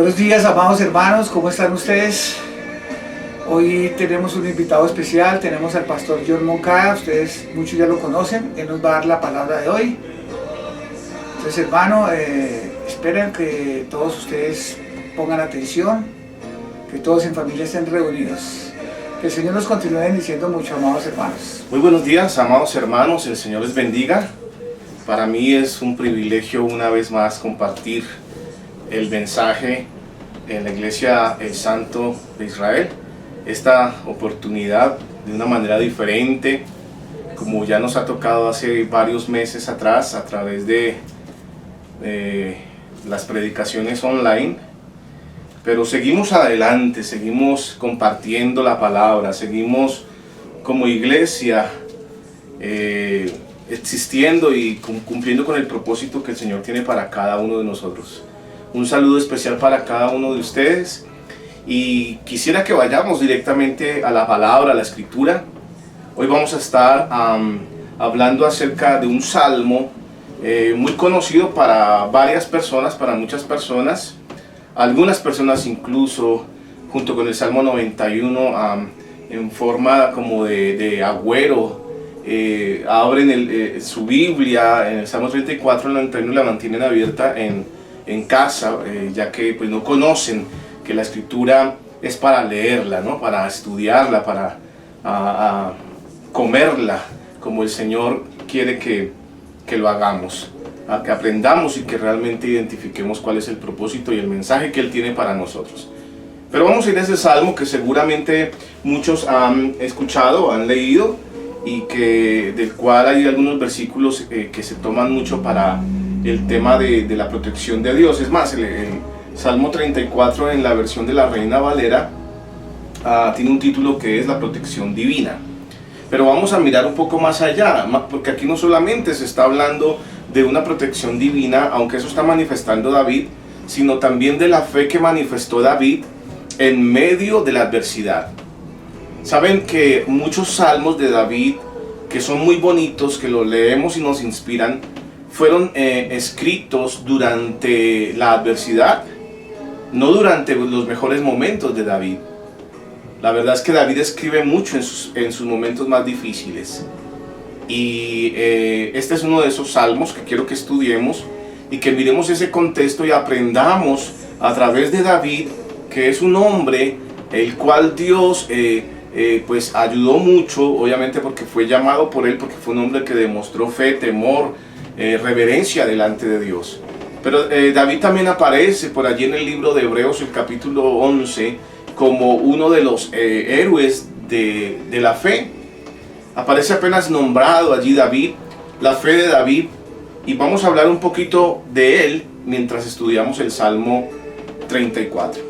Buenos días, amados hermanos, ¿cómo están ustedes? Hoy tenemos un invitado especial, tenemos al pastor John Moncada, ustedes muchos ya lo conocen, él nos va a dar la palabra de hoy. Entonces, hermano, esperen que todos ustedes pongan atención, que todos en familia estén reunidos. Que el Señor nos continúe bendiciendo mucho, amados hermanos. Muy buenos días, amados hermanos, el Señor les bendiga. Para mí es un privilegio una vez más compartir el mensaje en la Iglesia El Santo de Israel. Esta oportunidad de una manera diferente, como ya nos ha tocado hace varios meses atrás a través de las predicaciones online. Pero seguimos adelante, seguimos compartiendo la palabra, seguimos como iglesia existiendo y cumpliendo con el propósito que el Señor tiene para cada uno de nosotros. Un saludo especial para cada uno de ustedes y quisiera que vayamos directamente a la palabra, a la escritura. Hoy vamos a estar hablando acerca de un salmo muy conocido para varias personas, para muchas personas. Algunas personas incluso, junto con el Salmo 91, en forma como de agüero, abren su Biblia. En el Salmo 34, el 91 la mantienen abierta en casa, ya que pues, no conocen que la Escritura es para leerla, ¿no? Para estudiarla, para comerla, como el Señor quiere que lo hagamos. A que aprendamos y que realmente identifiquemos cuál es el propósito y el mensaje que Él tiene para nosotros. Pero vamos a ir a ese salmo que seguramente muchos han escuchado, han leído, y del cual hay algunos versículos que se toman mucho para el tema de la protección de Dios. Es más, el Salmo 34 en la versión de la Reina Valera tiene un título que es la protección divina. Pero vamos a mirar un poco más allá, porque aquí no solamente se está hablando de una protección divina, aunque eso está manifestando David, sino también de la fe que manifestó David en medio de la adversidad. Saben que muchos salmos de David, que son muy bonitos, que los leemos y nos inspiran, fueron escritos durante la adversidad, no durante los mejores momentos de David. La verdad es que David escribe mucho en sus momentos más difíciles. Y este es uno de esos salmos que quiero que estudiemos y que miremos ese contexto y aprendamos a través de David, que es un hombre el cual Dios pues ayudó mucho, obviamente porque fue llamado por él, porque fue un hombre que demostró fe, temor, reverencia delante de Dios. Pero David también aparece por allí en el libro de Hebreos, el capítulo 11, como uno de los héroes de la fe. Aparece apenas nombrado allí David, la fe de David, y vamos a hablar un poquito de él mientras estudiamos el Salmo 34.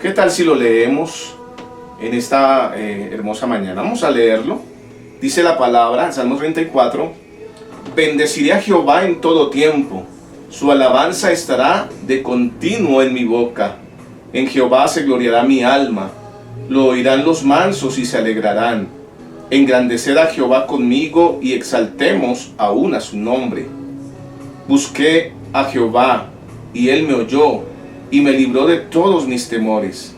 ¿Qué tal si lo leemos en esta hermosa mañana? Vamos a leerlo. Dice la palabra, el Salmo 34, bendeciré a Jehová en todo tiempo, su alabanza estará de continuo en mi boca. En Jehová se gloriará mi alma, lo oirán los mansos y se alegrarán. Engrandeced a Jehová conmigo y exaltemos aún a su nombre. Busqué a Jehová y él me oyó y me libró de todos mis temores.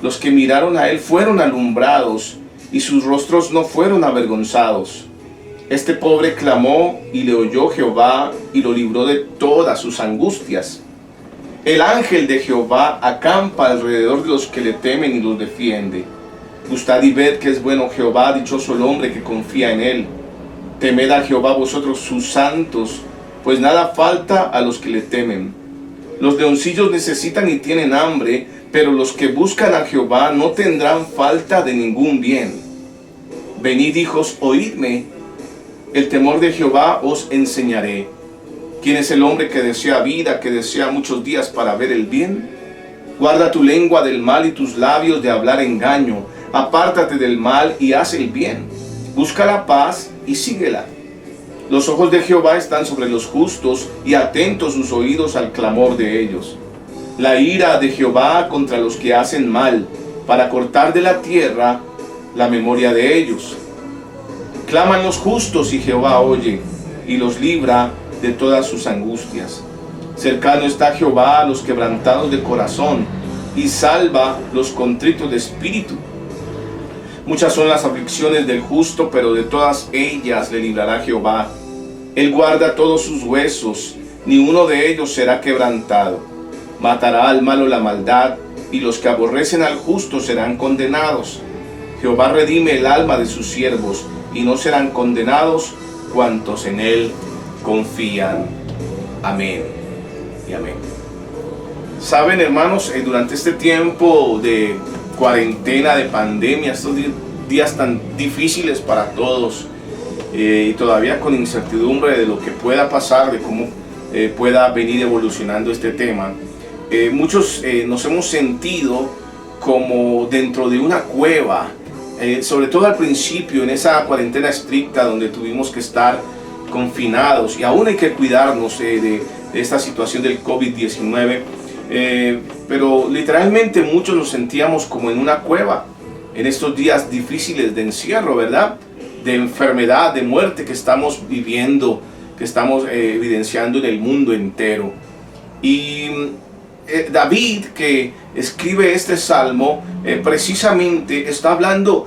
Los que miraron a él fueron alumbrados y sus rostros no fueron avergonzados. Este pobre clamó y le oyó Jehová y lo libró de todas sus angustias. El ángel de Jehová acampa alrededor de los que le temen y los defiende. Gustad y ved que es bueno Jehová, dichoso el hombre que confía en él. Temed a Jehová vosotros sus santos, pues nada falta a los que le temen. Los leoncillos necesitan y tienen hambre, pero los que buscan a Jehová no tendrán falta de ningún bien. Venid, hijos, oídme, el temor de Jehová os enseñaré. ¿Quién es el hombre que desea vida, que desea muchos días para ver el bien? Guarda tu lengua del mal y tus labios de hablar engaño. Apártate del mal y haz el bien. Busca la paz y síguela. Los ojos de Jehová están sobre los justos y atentos sus oídos al clamor de ellos. La ira de Jehová contra los que hacen mal, para cortar de la tierra la memoria de ellos. Claman los justos y Jehová oye, y los libra de todas sus angustias. Cercano está Jehová a los quebrantados de corazón, y salva los contritos de espíritu. Muchas son las aflicciones del justo, pero de todas ellas le librará Jehová. Él guarda todos sus huesos, ni uno de ellos será quebrantado. Matará al malo la maldad, y los que aborrecen al justo serán condenados. Jehová redime el alma de sus siervos, y no serán condenados cuantos en él confían. Amén y amén. Saben, hermanos, durante este tiempo de cuarentena, de pandemia, estos días tan difíciles para todos, y todavía con incertidumbre de lo que pueda pasar, de cómo pueda venir evolucionando este tema, muchos nos hemos sentido como dentro de una cueva, sobre todo al principio, en esa cuarentena estricta donde tuvimos que estar confinados, y aún hay que cuidarnos de esta situación del COVID-19, pero literalmente muchos nos sentíamos como en una cueva en estos días difíciles de encierro, ¿verdad? De enfermedad, de muerte que estamos viviendo, que estamos evidenciando en el mundo entero. Y David, que escribe este salmo, precisamente está hablando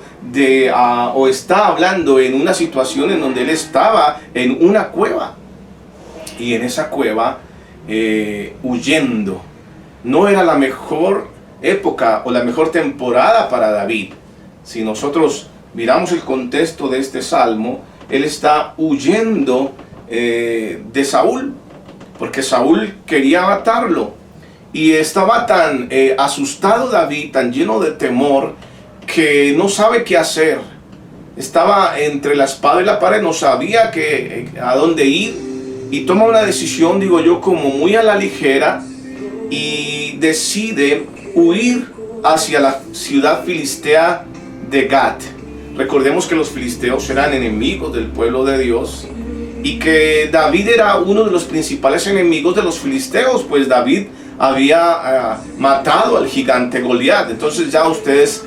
o está hablando en una situación en donde él estaba en una cueva, y en esa cueva huyendo. No era la mejor época o la mejor temporada para David. Si nosotros miramos el contexto de este salmo, él está huyendo de Saúl, porque Saúl quería matarlo. Y estaba tan asustado David, tan lleno de temor, que no sabe qué hacer. Estaba entre la espada y la pared, no sabía a dónde ir, y toma una decisión, digo yo, como muy a la ligera, y decide huir hacia la ciudad filistea de Gat. Recordemos que los filisteos eran enemigos del pueblo de Dios, y que David era uno de los principales enemigos de los filisteos, pues David había matado al gigante Goliat. Entonces ya ustedes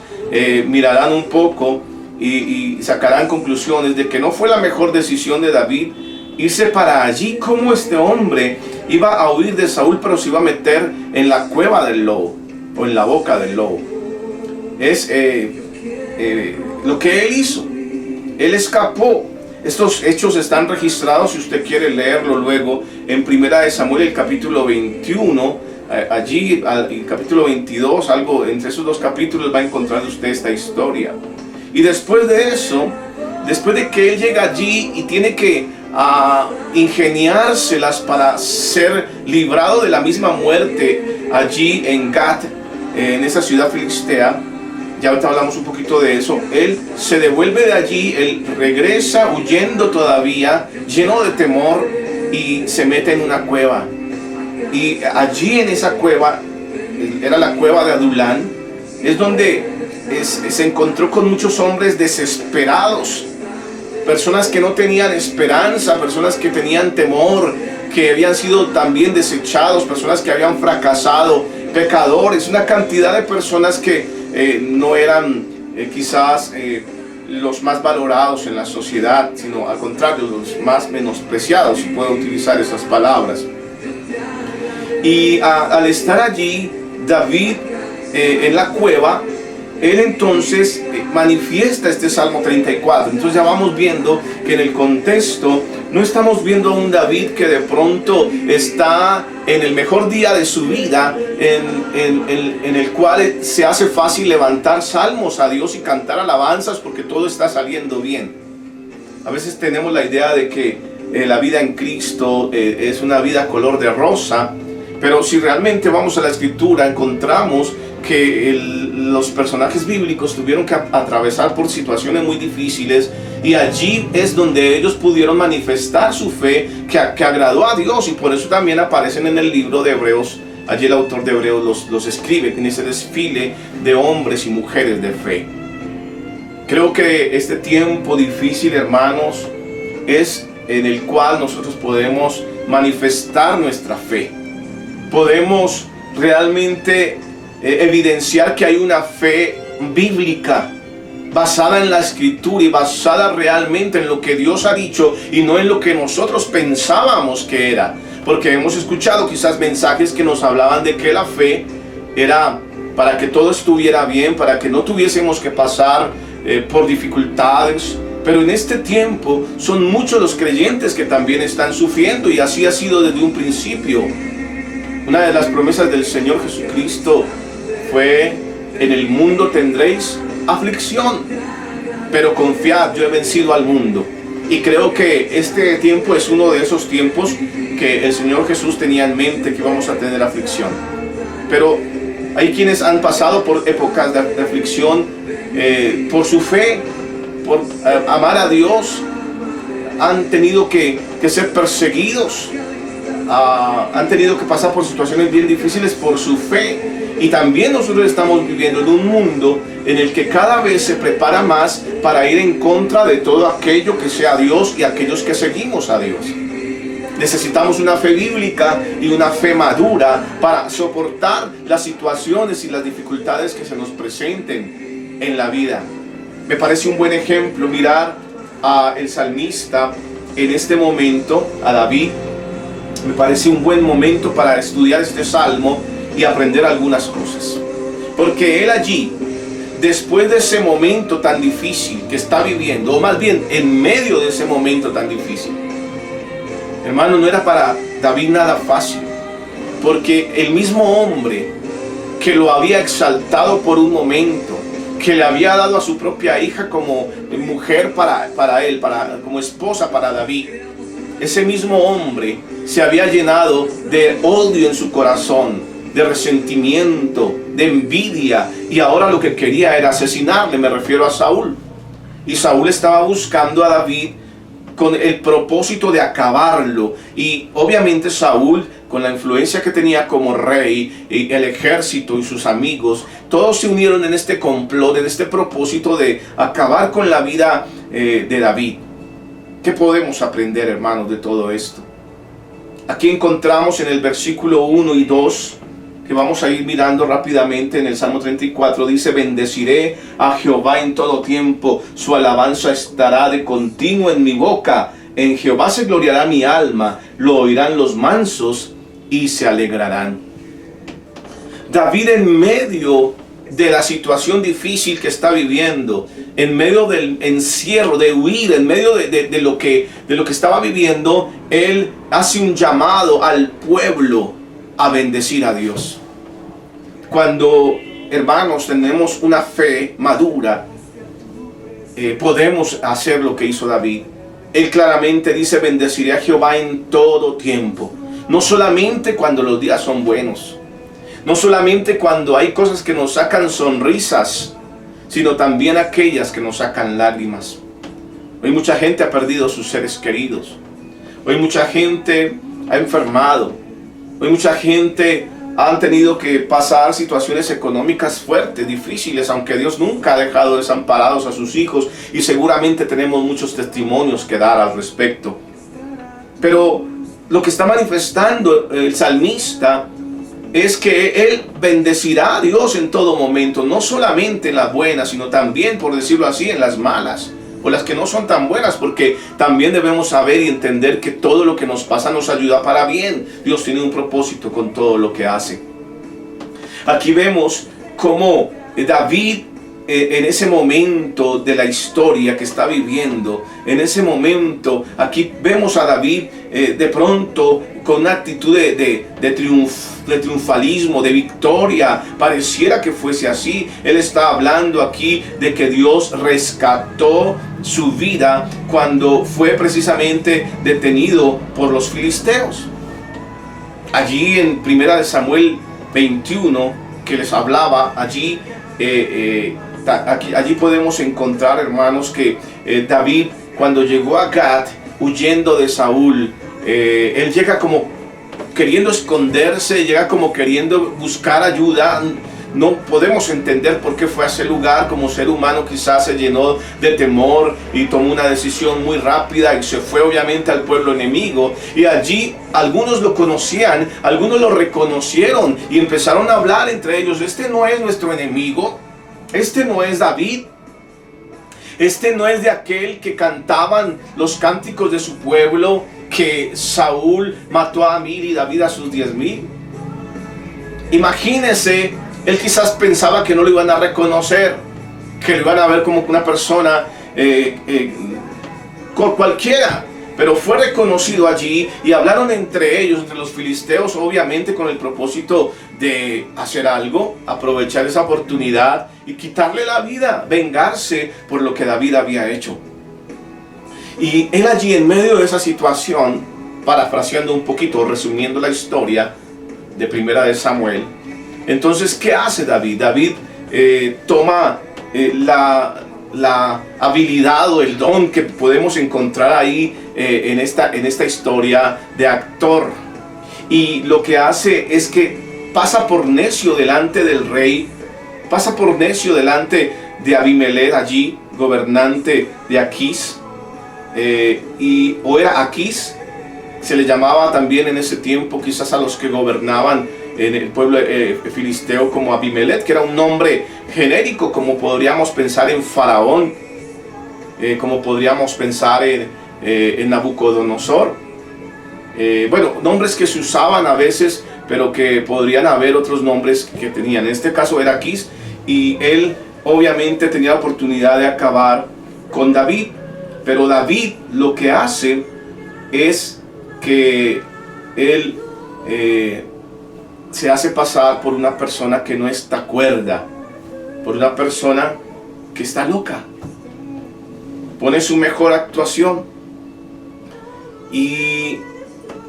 mirarán un poco y sacarán conclusiones de que no fue la mejor decisión de David irse para allí. Como este hombre iba a huir de Saúl, pero se iba a meter en la cueva del lobo, o en la boca del lobo. Es lo que él hizo. Él escapó. Estos hechos están registrados, si usted quiere leerlo luego, en Primera de Samuel, el capítulo 21, allí, el capítulo 22, algo entre esos dos capítulos va a encontrar usted esta historia. Y después de eso, después de que él llega allí y tiene que ingeniárselas para ser librado de la misma muerte allí en Gat, en esa ciudad filistea, ya ahorita hablamos un poquito de eso, él se devuelve de allí, él regresa huyendo todavía, lleno de temor, y se mete en una cueva. Y allí en esa cueva, era la cueva de Adulán, es donde se encontró con muchos hombres desesperados, personas que no tenían esperanza, personas que tenían temor, que habían sido también desechados, personas que habían fracasado, pecadores, una cantidad de personas que no eran quizás los más valorados en la sociedad, sino al contrario, los más menospreciados, si puedo utilizar esas palabras. Y al estar allí, David en la cueva, él entonces manifiesta este Salmo 34. Entonces ya vamos viendo que en el contexto no estamos viendo a un David que de pronto está en el mejor día de su vida, en el cual se hace fácil levantar salmos a Dios y cantar alabanzas porque todo está saliendo bien. A veces tenemos la idea de que la vida en Cristo es una vida color de rosa, pero si realmente vamos a la Escritura encontramos que los personajes bíblicos tuvieron que atravesar por situaciones muy difíciles, y allí es donde ellos pudieron manifestar su fe que agradó a Dios, y por eso también aparecen en el libro de Hebreos. Allí el autor de Hebreos los escribe en ese desfile de hombres y mujeres de fe. Creo que este tiempo difícil, hermanos, es en el cual nosotros podemos manifestar nuestra fe. Podemos realmente evidenciar que hay una fe bíblica basada en la Escritura y basada realmente en lo que Dios ha dicho y no en lo que nosotros pensábamos que era, porque hemos escuchado quizás mensajes que nos hablaban de que la fe era para que todo estuviera bien, para que no tuviésemos que pasar por dificultades. Pero en este tiempo son muchos los creyentes que también están sufriendo, y así ha sido desde un principio. Una de las promesas del Señor Jesucristo fue: en el mundo tendréis aflicción, pero confiad, yo he vencido al mundo. Y creo que este tiempo es uno de esos tiempos que el Señor Jesús tenía en mente, que íbamos a tener aflicción. Pero hay quienes han pasado por épocas de aflicción por su fe, por amar a Dios, han tenido que ser perseguidos, han tenido que pasar por situaciones bien difíciles por su fe. Y también nosotros estamos viviendo en un mundo en el que cada vez se prepara más para ir en contra de todo aquello que sea Dios y aquellos que seguimos a Dios. Necesitamos una fe bíblica y una fe madura para soportar las situaciones y las dificultades que se nos presenten en la vida. Me parece un buen ejemplo mirar al salmista en este momento, a David. Me parece un buen momento para estudiar este salmo y aprender algunas cosas. Porque él allí, después de ese momento tan difícil que está viviendo, o más bien en medio de ese momento tan difícil, hermano, no era para David nada fácil. Porque el mismo hombre que lo había exaltado por un momento, que le había dado a su propia hija como mujer para él, como esposa para David, ese mismo hombre se había llenado de odio en su corazón, de resentimiento, de envidia, y ahora lo que quería era asesinarle. Me refiero a Saúl. Y Saúl estaba buscando a David con el propósito de acabarlo. Y obviamente Saúl, con la influencia que tenía como rey, y el ejército y sus amigos, todos se unieron en este complot, en este propósito de acabar con la vida de David. ¿Qué podemos aprender, hermanos, de todo esto? Aquí encontramos en el versículo 1 y 2, que vamos a ir mirando rápidamente en el Salmo 34, dice: bendeciré a Jehová en todo tiempo, su alabanza estará de continuo en mi boca. En Jehová se gloriará mi alma, lo oirán los mansos y se alegrarán. David, en medio de la situación difícil que está viviendo, en medio del encierro, de huir, en medio de lo que estaba viviendo, él hace un llamado al pueblo a bendecir a Dios. Cuando, hermanos, tenemos una fe madura, podemos hacer lo que hizo David. Él claramente dice: bendeciré a Jehová en todo tiempo. No solamente cuando los días son buenos, no solamente cuando hay cosas que nos sacan sonrisas, sino también aquellas que nos sacan lágrimas. Hoy mucha gente ha perdido sus seres queridos. Hoy mucha gente ha enfermado. Hoy mucha gente ha tenido que pasar situaciones económicas fuertes, difíciles, aunque Dios nunca ha dejado desamparados a sus hijos, y seguramente tenemos muchos testimonios que dar al respecto. Pero lo que está manifestando el salmista es que él bendecirá a Dios en todo momento, no solamente en las buenas, sino también, por decirlo así, en las malas, o las que no son tan buenas, porque también debemos saber y entender que todo lo que nos pasa nos ayuda para bien. Dios tiene un propósito con todo lo que hace. Aquí vemos cómo David, en ese momento de la historia que está viviendo, en ese momento, aquí vemos a David de pronto con una actitud de triunfalismo, de victoria. Pareciera que fuese así. Él está hablando aquí de que Dios rescató su vida cuando fue precisamente detenido por los filisteos. Allí en 1 Samuel 21, que les hablaba, allí podemos encontrar, hermanos, que David, cuando llegó a Gat huyendo de Saúl, él llega como queriendo esconderse, llega como queriendo buscar ayuda. No podemos entender por qué fue a ese lugar. Como ser humano quizás se llenó de temor y tomó una decisión muy rápida y se fue obviamente al pueblo enemigo. Y allí algunos lo conocían, algunos lo reconocieron y empezaron a hablar entre ellos: este no es nuestro enemigo, este no es David, este no es de aquel que cantaban los cánticos de su pueblo, que Saúl mató a 1000 y David a sus 10,000. Imagínense Él quizás pensaba que no lo iban a reconocer, que lo iban a ver como una persona cualquiera. Pero fue reconocido allí y hablaron entre ellos, entre los filisteos, obviamente con el propósito de hacer algo, aprovechar esa oportunidad y quitarle la vida, vengarse por lo que David había hecho. Y él allí en medio de esa situación, parafraseando un poquito, resumiendo la historia de Primera de Samuel, entonces, ¿qué hace David? David toma la habilidad o el don que podemos encontrar ahí en esta historia de actor, y lo que hace es que pasa por necio delante del rey, pasa por necio delante de Abimelech, allí gobernante de Aquís, o era Aquís, se le llamaba también en ese tiempo quizás a los que gobernaban en el pueblo filisteo como Abimelech, que era un nombre genérico, como podríamos pensar en Faraón, como podríamos pensar en Nabucodonosor. Bueno, nombres que se usaban a veces, pero que podrían haber otros nombres que tenían. En este caso era Aquís, y él obviamente tenía la oportunidad de acabar con David. Pero David lo que hace es que él se hace pasar por una persona que no está cuerda, por una persona que está loca. Pone su mejor actuación, y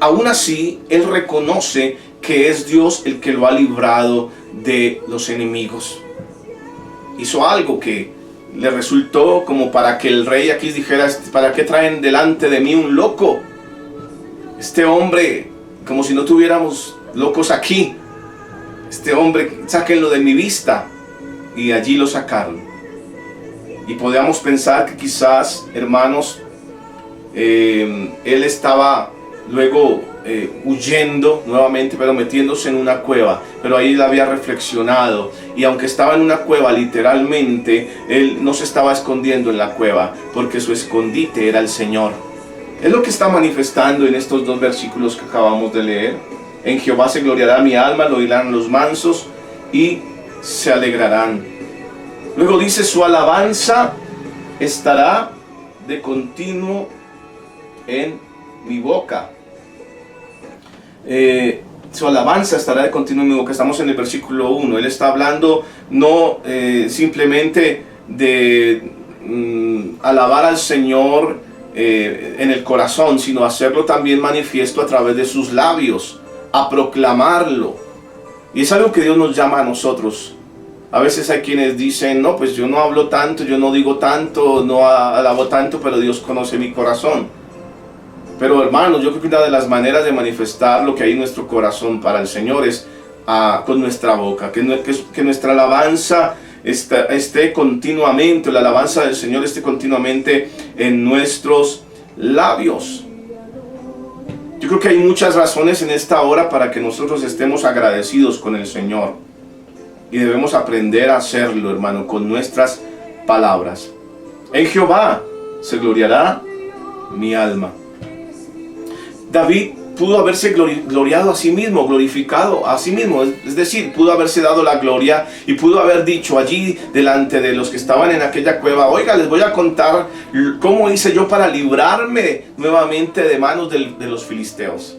aún así él reconoce que es Dios el que lo ha librado de los enemigos. Hizo algo que le resultó como para que el rey aquí dijera: ¿para qué traen delante de mí un loco? Este hombre, como si no tuviéramos locos aquí. Este hombre, sáquenlo de mi vista. Y allí lo sacaron. Y podríamos pensar que quizás, hermanos, él estaba luego huyendo nuevamente, pero metiéndose en una cueva. Pero ahí él había reflexionado, y aunque estaba en una cueva literalmente, él no se estaba escondiendo en la cueva, porque su escondite era el Señor. Es lo que está manifestando en estos dos versículos que acabamos de leer. En Jehová se gloriará mi alma, lo oirán los mansos y se alegrarán. Luego dice: su alabanza estará de continuo en mi boca. Su alabanza estará de continuo en mi boca. Estamos en el versículo 1. Él está hablando no simplemente de alabar al Señor en el corazón, sino hacerlo también manifiesto a través de sus labios, a proclamarlo. Y es algo que Dios nos llama a nosotros. A veces hay quienes dicen: no, pues yo no hablo tanto, yo no digo tanto, no alabo tanto, pero Dios conoce mi corazón. Pero hermanos, yo creo que una de las maneras de manifestar lo que hay en nuestro corazón para el Señor es con nuestra boca, que nuestra alabanza esté continuamente, la alabanza del Señor esté continuamente en nuestros labios. Yo creo que hay muchas razones en esta hora para que nosotros estemos agradecidos con el Señor, y debemos aprender a hacerlo, hermano, con nuestras palabras. En Jehová se gloriará mi alma. David pudo haberse gloriado a sí mismo, glorificado a sí mismo, es decir, pudo haberse dado la gloria y pudo haber dicho allí delante de los que estaban en aquella cueva: oiga, les voy a contar cómo hice yo para librarme nuevamente de manos de los filisteos.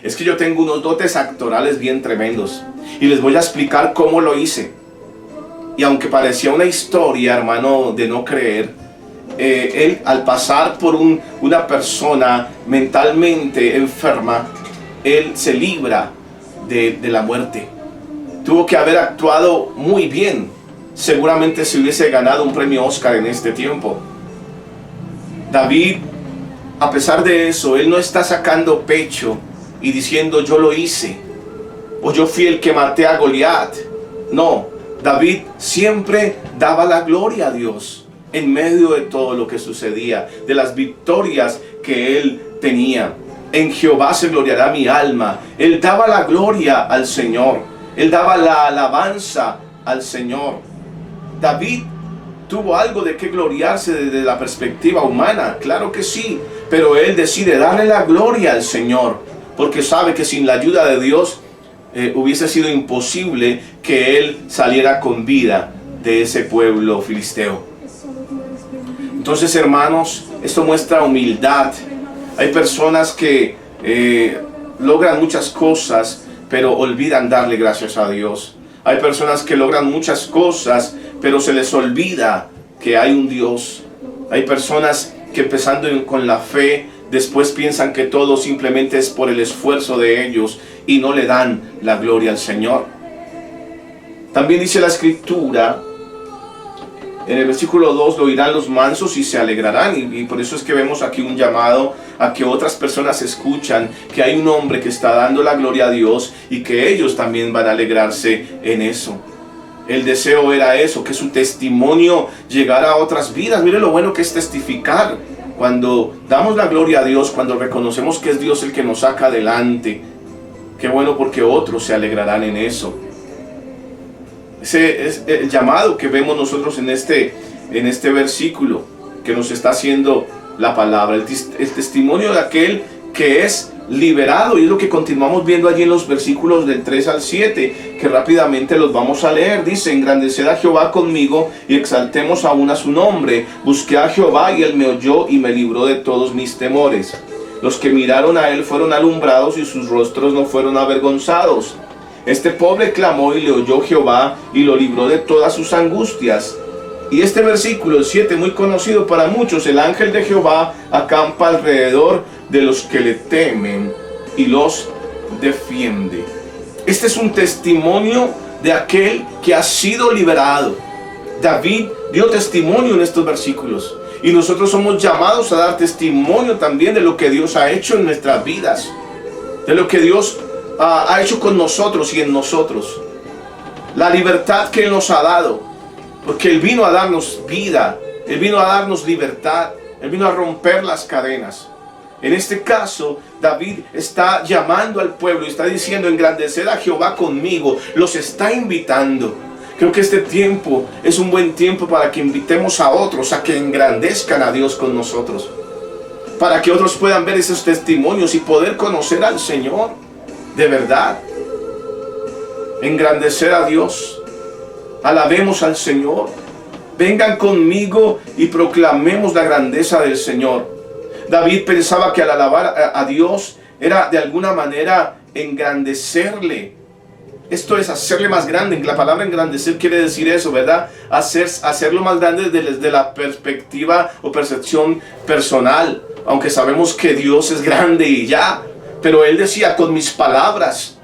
Es que yo tengo unos dotes actorales bien tremendos y les voy a explicar cómo lo hice. Y aunque parecía una historia, hermano, de no creer, él, al pasar por una persona mentalmente enferma, él se libra de la muerte. Tuvo que haber actuado muy bien. Seguramente se hubiese ganado un premio Oscar en este tiempo. David, a pesar de eso, él no está sacando pecho y diciendo: yo lo hice, o yo fui el que maté a Goliat. No, David siempre daba la gloria a Dios en medio de todo lo que sucedía, de las victorias que él tenía. En Jehová se gloriará mi alma. Él daba la gloria al Señor, él daba la alabanza al Señor. David tuvo algo de qué gloriarse desde la perspectiva humana, claro que sí, pero él decide darle la gloria al Señor, porque sabe que sin la ayuda de Dios hubiese sido imposible que él saliera con vida de ese pueblo filisteo. Entonces, hermanos, esto muestra humildad. Hay personas que logran muchas cosas, pero olvidan darle gracias a Dios. Hay personas que logran muchas cosas, pero se les olvida que hay un Dios. Hay personas que empezando con la fe, después piensan que todo simplemente es por el esfuerzo de ellos y no le dan la gloria al Señor. También dice la Escritura, en el versículo 2, lo oirán los mansos y se alegrarán. Y por eso es que vemos aquí un llamado a que otras personas escuchan que hay un hombre que está dando la gloria a Dios y que ellos también van a alegrarse en eso. El deseo era eso, que su testimonio llegara a otras vidas. Mire lo bueno que es testificar. Cuando damos la gloria a Dios, cuando reconocemos que es Dios el que nos saca adelante, qué bueno, porque otros se alegrarán en eso. Ese es el llamado que vemos nosotros en este versículo que nos está haciendo la palabra, el testimonio de aquel que es liberado, y es lo que continuamos viendo allí en los versículos del 3 al 7, que rápidamente los vamos a leer. Dice: engrandeced a Jehová conmigo y exaltemos aún a su nombre. Busqué a Jehová y él me oyó y me libró de todos mis temores. Los que miraron a él fueron alumbrados y sus rostros no fueron avergonzados. Este pobre clamó y le oyó Jehová y lo libró de todas sus angustias. Y este versículo, el 7, muy conocido para muchos: el ángel de Jehová acampa alrededor de los que le temen y los defiende. Este es un testimonio de aquel que ha sido liberado. David dio testimonio en estos versículos. Y nosotros somos llamados a dar testimonio también de lo que Dios ha hecho en nuestras vidas. De lo que Dios ha hecho con nosotros y en nosotros. La libertad que Él nos ha dado. Porque Él vino a darnos vida. Él vino a darnos libertad. Él vino a romper las cadenas. En este caso, David está llamando al pueblo y está diciendo: engrandeced a Jehová conmigo. Los está invitando. Creo que este tiempo es un buen tiempo para que invitemos a otros a que engrandezcan a Dios con nosotros. Para que otros puedan ver esos testimonios y poder conocer al Señor de verdad. Engrandecer a Dios. Alabemos al Señor. Vengan conmigo y proclamemos la grandeza del Señor. David pensaba que al alabar a Dios era de alguna manera engrandecerle. Esto es hacerle más grande. La palabra engrandecer quiere decir eso, ¿verdad? Hacerlo más grande desde la perspectiva o percepción personal. Aunque sabemos que Dios es grande y ya. Pero él decía: con mis palabras,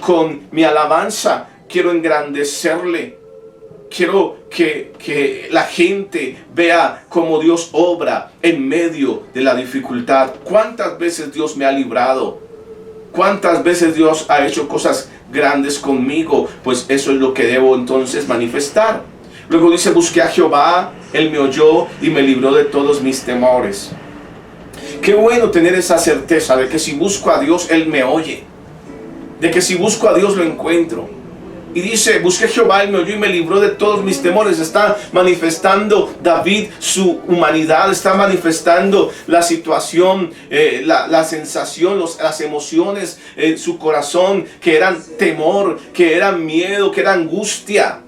con mi alabanza, quiero engrandecerle. Quiero que la gente vea cómo Dios obra en medio de la dificultad. ¿Cuántas veces Dios me ha librado? ¿Cuántas veces Dios ha hecho cosas grandes conmigo? Pues eso es lo que debo entonces manifestar. Luego dice: busqué a Jehová, Él me oyó y me libró de todos mis temores. Qué bueno tener esa certeza de que si busco a Dios, Él me oye. De que si busco a Dios, lo encuentro. Y dice: busqué a Jehová, Él me oyó y me libró de todos mis temores. Está manifestando David su humanidad. Está manifestando la situación, la sensación, las emociones en su corazón, que eran temor, que eran miedo, que era angustia.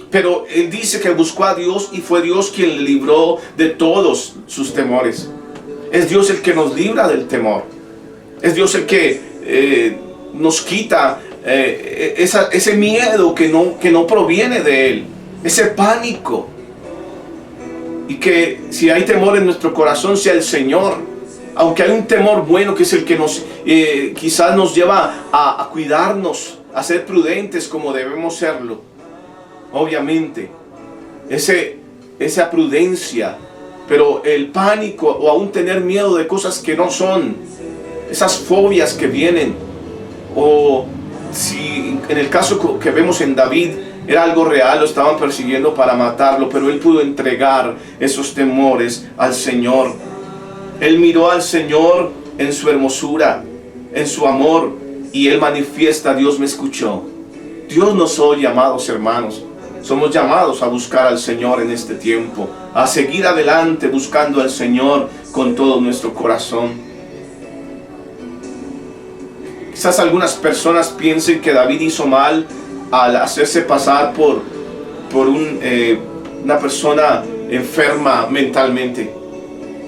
Pero él dice que buscó a Dios y fue Dios quien le libró de todos sus temores. Es Dios el que nos libra del temor. Es Dios el que nos quita ese miedo que no proviene de Él, ese pánico. Y que si hay temor en nuestro corazón, sea el Señor. Aunque hay un temor bueno, que es el que nos quizás nos lleva a cuidarnos, a ser prudentes como debemos serlo. Obviamente esa prudencia. Pero el pánico, o aún tener miedo de cosas que no son, esas fobias que vienen, o si en el caso que vemos en David era algo real, lo estaban persiguiendo para matarlo, pero él pudo entregar esos temores al Señor. Él miró al Señor en su hermosura, en su amor, y él manifiesta: Dios me escuchó. Dios nos oye, amados hermanos. Somos llamados a buscar al Señor en este tiempo, a seguir adelante buscando al Señor con todo nuestro corazón. Quizás algunas personas piensen que David hizo mal al hacerse pasar por una persona enferma mentalmente,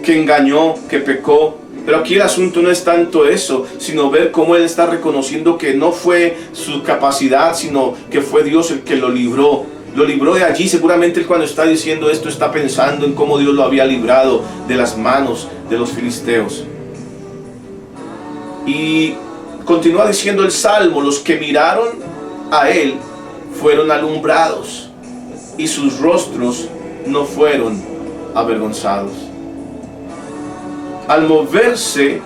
que engañó, que pecó. Pero aquí el asunto no es tanto eso, sino ver cómo él está reconociendo que no fue su capacidad, sino que fue Dios el que lo libró. Lo libró de allí. Seguramente él, cuando está diciendo esto, está pensando en cómo Dios lo había librado de las manos de los filisteos. Y continúa diciendo el Salmo: los que miraron a él fueron alumbrados, y sus rostros no fueron avergonzados. Al moverse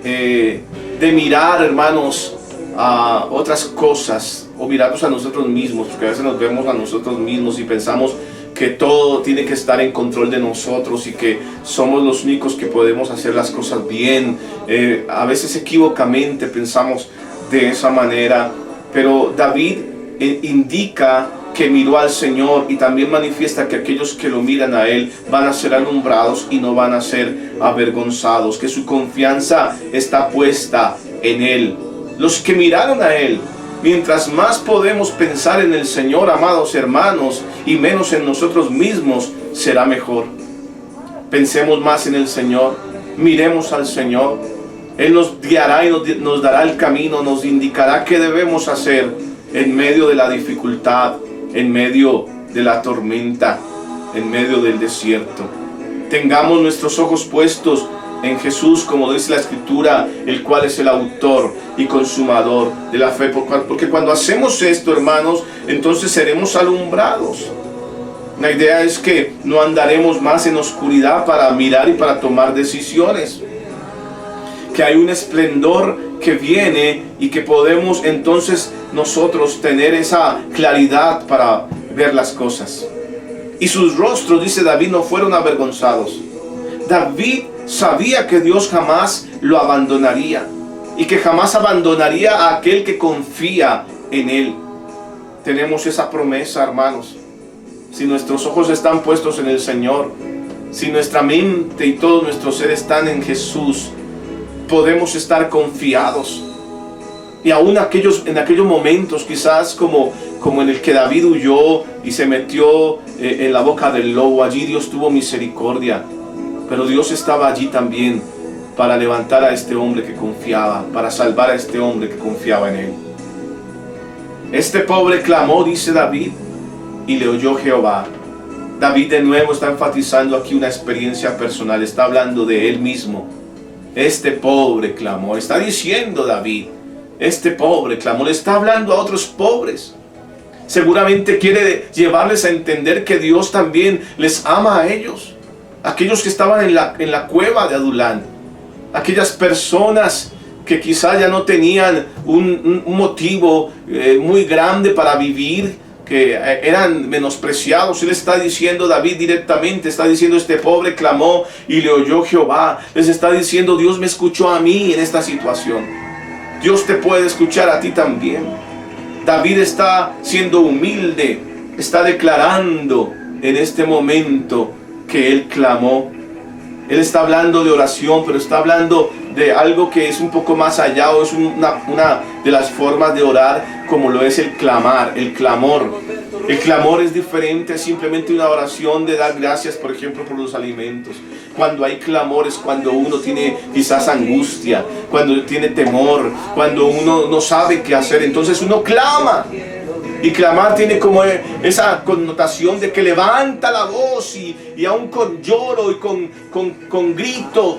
de mirar, hermanos, a otras cosas, o mirarnos a nosotros mismos, porque a veces nos vemos a nosotros mismos y pensamos que todo tiene que estar en control de nosotros y que somos los únicos que podemos hacer las cosas bien. A veces equivocamente pensamos de esa manera, pero David indica que miró al Señor, y también manifiesta que aquellos que lo miran a Él van a ser alumbrados y no van a ser avergonzados, que su confianza está puesta en Él. Los que miraron a Él, mientras más podemos pensar en el Señor, amados hermanos, y menos en nosotros mismos, será mejor. Pensemos más en el Señor, miremos al Señor. Él nos guiará y nos dará el camino, nos indicará qué debemos hacer en medio de la dificultad, en medio de la tormenta, en medio del desierto. Tengamos nuestros ojos puestos en Jesús, como dice la Escritura, el cual es el autor y consumador de la fe. Porque cuando hacemos esto, hermanos, entonces seremos alumbrados. La idea es que no andaremos más en oscuridad para mirar y para tomar decisiones. Que hay un esplendor que viene y que podemos entonces nosotros tener esa claridad para ver las cosas. Y sus rostros, dice David, no fueron avergonzados. David sabía que Dios jamás lo abandonaría, y que jamás abandonaría a aquel que confía en Él. Tenemos esa promesa, hermanos. Si nuestros ojos están puestos en el Señor, si nuestra mente y todo nuestro ser están en Jesús, podemos estar confiados. Y aún en aquellos momentos, quizás como en el que David huyó y se metió en la boca del lobo, allí Dios tuvo misericordia. Pero Dios estaba allí también para levantar a este hombre que confiaba, para salvar a este hombre que confiaba en Él. Este pobre clamó, dice David, y le oyó Jehová. David de nuevo está enfatizando aquí una experiencia personal, está hablando de él mismo. Este pobre clamó, está diciendo David, este pobre clamó, le está hablando a otros pobres. Seguramente quiere llevarles a entender que Dios también les ama a ellos. Aquellos que estaban en la cueva de Adulán, aquellas personas que quizá ya no tenían un motivo muy grande para vivir, que eran menospreciados. Él está diciendo, David directamente está diciendo, este pobre clamó y le oyó Jehová. Les está diciendo, Dios me escuchó a mí en esta situación. Dios te puede escuchar a ti también. David está siendo humilde, está declarando en este momento que él clamó. Él está hablando de oración, pero está hablando de algo que es un poco más allá, o es una de las formas de orar, como lo es el clamar, el clamor. El clamor es diferente, es simplemente una oración de dar gracias, por ejemplo, por los alimentos. Cuando hay clamor es cuando uno tiene quizás angustia, cuando tiene temor, cuando uno no sabe qué hacer, entonces uno clama. Y clamar tiene como esa connotación de que levanta la voz y aún con lloro y con grito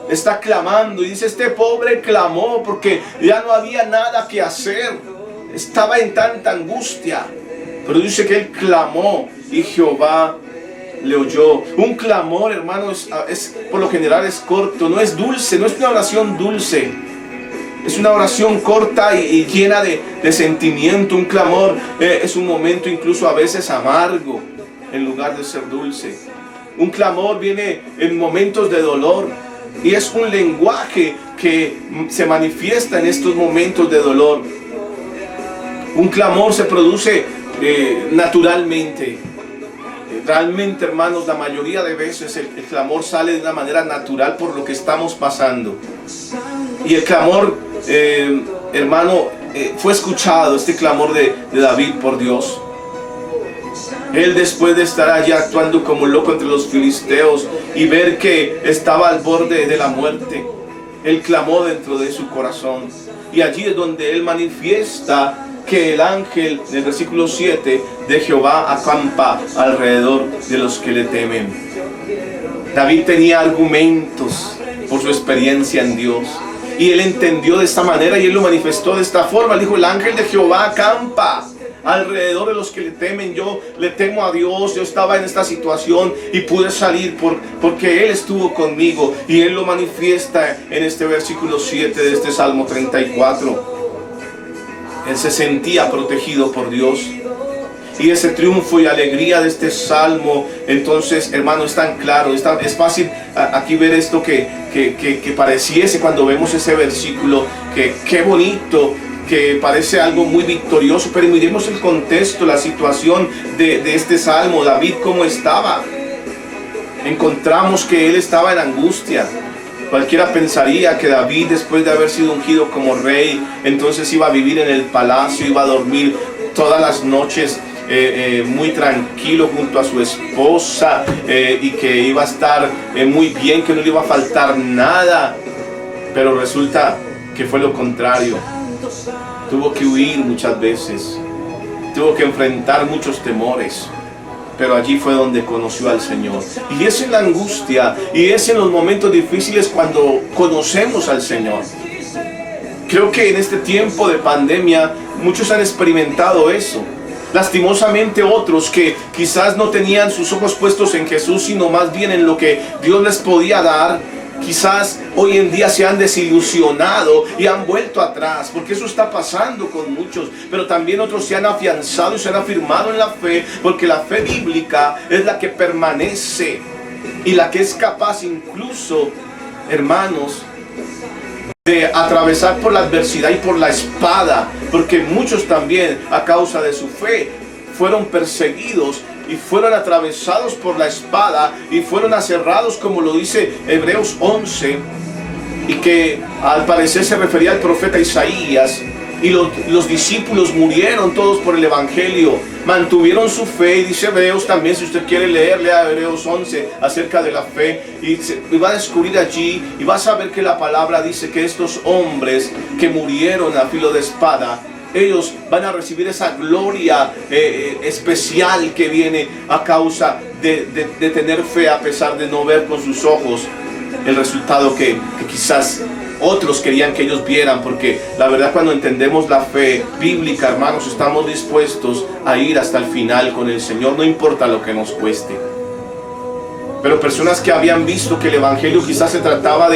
está clamando. Y dice, este pobre clamó porque ya no había nada que hacer, estaba en tanta angustia. Pero dice que él clamó y Jehová le oyó. Un clamor, hermano, es por lo general es corto, no es dulce, no es una oración dulce. Es una oración corta y llena de sentimiento. Un clamor es un momento incluso a veces amargo en lugar de ser dulce. Un clamor viene en momentos de dolor y es un lenguaje que se manifiesta en estos momentos de dolor. Un clamor se produce naturalmente. Realmente, hermanos, la mayoría de veces el clamor sale de una manera natural por lo que estamos pasando. Y el clamor hermano, fue escuchado este clamor de David por Dios. Él, después de estar allí actuando como loco entre los filisteos y ver que estaba al borde de la muerte, él clamó dentro de su corazón. Y allí es donde él manifiesta que el ángel, en el versículo 7, de Jehová acampa alrededor de los que le temen. David tenía argumentos por su experiencia en Dios. Y él entendió de esta manera y él lo manifestó de esta forma. Él dijo: el ángel de Jehová acampa alrededor de los que le temen. Yo le temo a Dios. Yo estaba en esta situación y pude salir porque Él estuvo conmigo. Y Él lo manifiesta en este versículo 7 de este Salmo 34. Él se sentía protegido por Dios. Y ese triunfo y alegría de este salmo, entonces, hermano, es tan claro, es fácil aquí ver esto que pareciese cuando vemos ese versículo, que qué bonito, que parece algo muy victorioso, pero miremos el contexto, la situación de este salmo. David, ¿cómo estaba? Encontramos que él estaba en angustia. Cualquiera pensaría que David, después de haber sido ungido como rey, entonces iba a vivir en el palacio, iba a dormir todas las noches muy tranquilo junto a su esposa, y que iba a estar muy bien, que no le iba a faltar nada. Pero resulta que fue lo contrario. Tuvo que huir muchas veces, tuvo que enfrentar muchos temores. Pero allí fue donde conoció al Señor. Y es en la angustia, y es en los momentos difíciles cuando conocemos al Señor. Creo que en este tiempo de pandemia muchos han experimentado eso. Lastimosamente otros que quizás no tenían sus ojos puestos en Jesús, sino más bien en lo que Dios les podía dar, quizás hoy en día se han desilusionado y han vuelto atrás, porque eso está pasando con muchos. Pero también otros se han afianzado y se han afirmado en la fe, porque la fe bíblica es la que permanece y la que es capaz incluso, hermanos, de atravesar por la adversidad y por la espada, porque muchos también a causa de su fe fueron perseguidos y fueron atravesados por la espada y fueron aserrados, como lo dice Hebreos 11, y que al parecer se refería al profeta Isaías. Y los discípulos murieron todos por el evangelio, mantuvieron su fe. Y dice Hebreos también, si usted quiere leer, lea Hebreos 11 acerca de la fe, y va a descubrir allí y va a saber que la palabra dice que estos hombres que murieron a filo de espada, ellos van a recibir esa gloria especial que viene a causa de tener fe a pesar de no ver con sus ojos el resultado que quizás otros querían que ellos vieran. Porque la verdad, cuando entendemos la fe bíblica, hermanos, estamos dispuestos a ir hasta el final con el Señor, no importa lo que nos cueste. Pero personas que habían visto que el evangelio quizás se trataba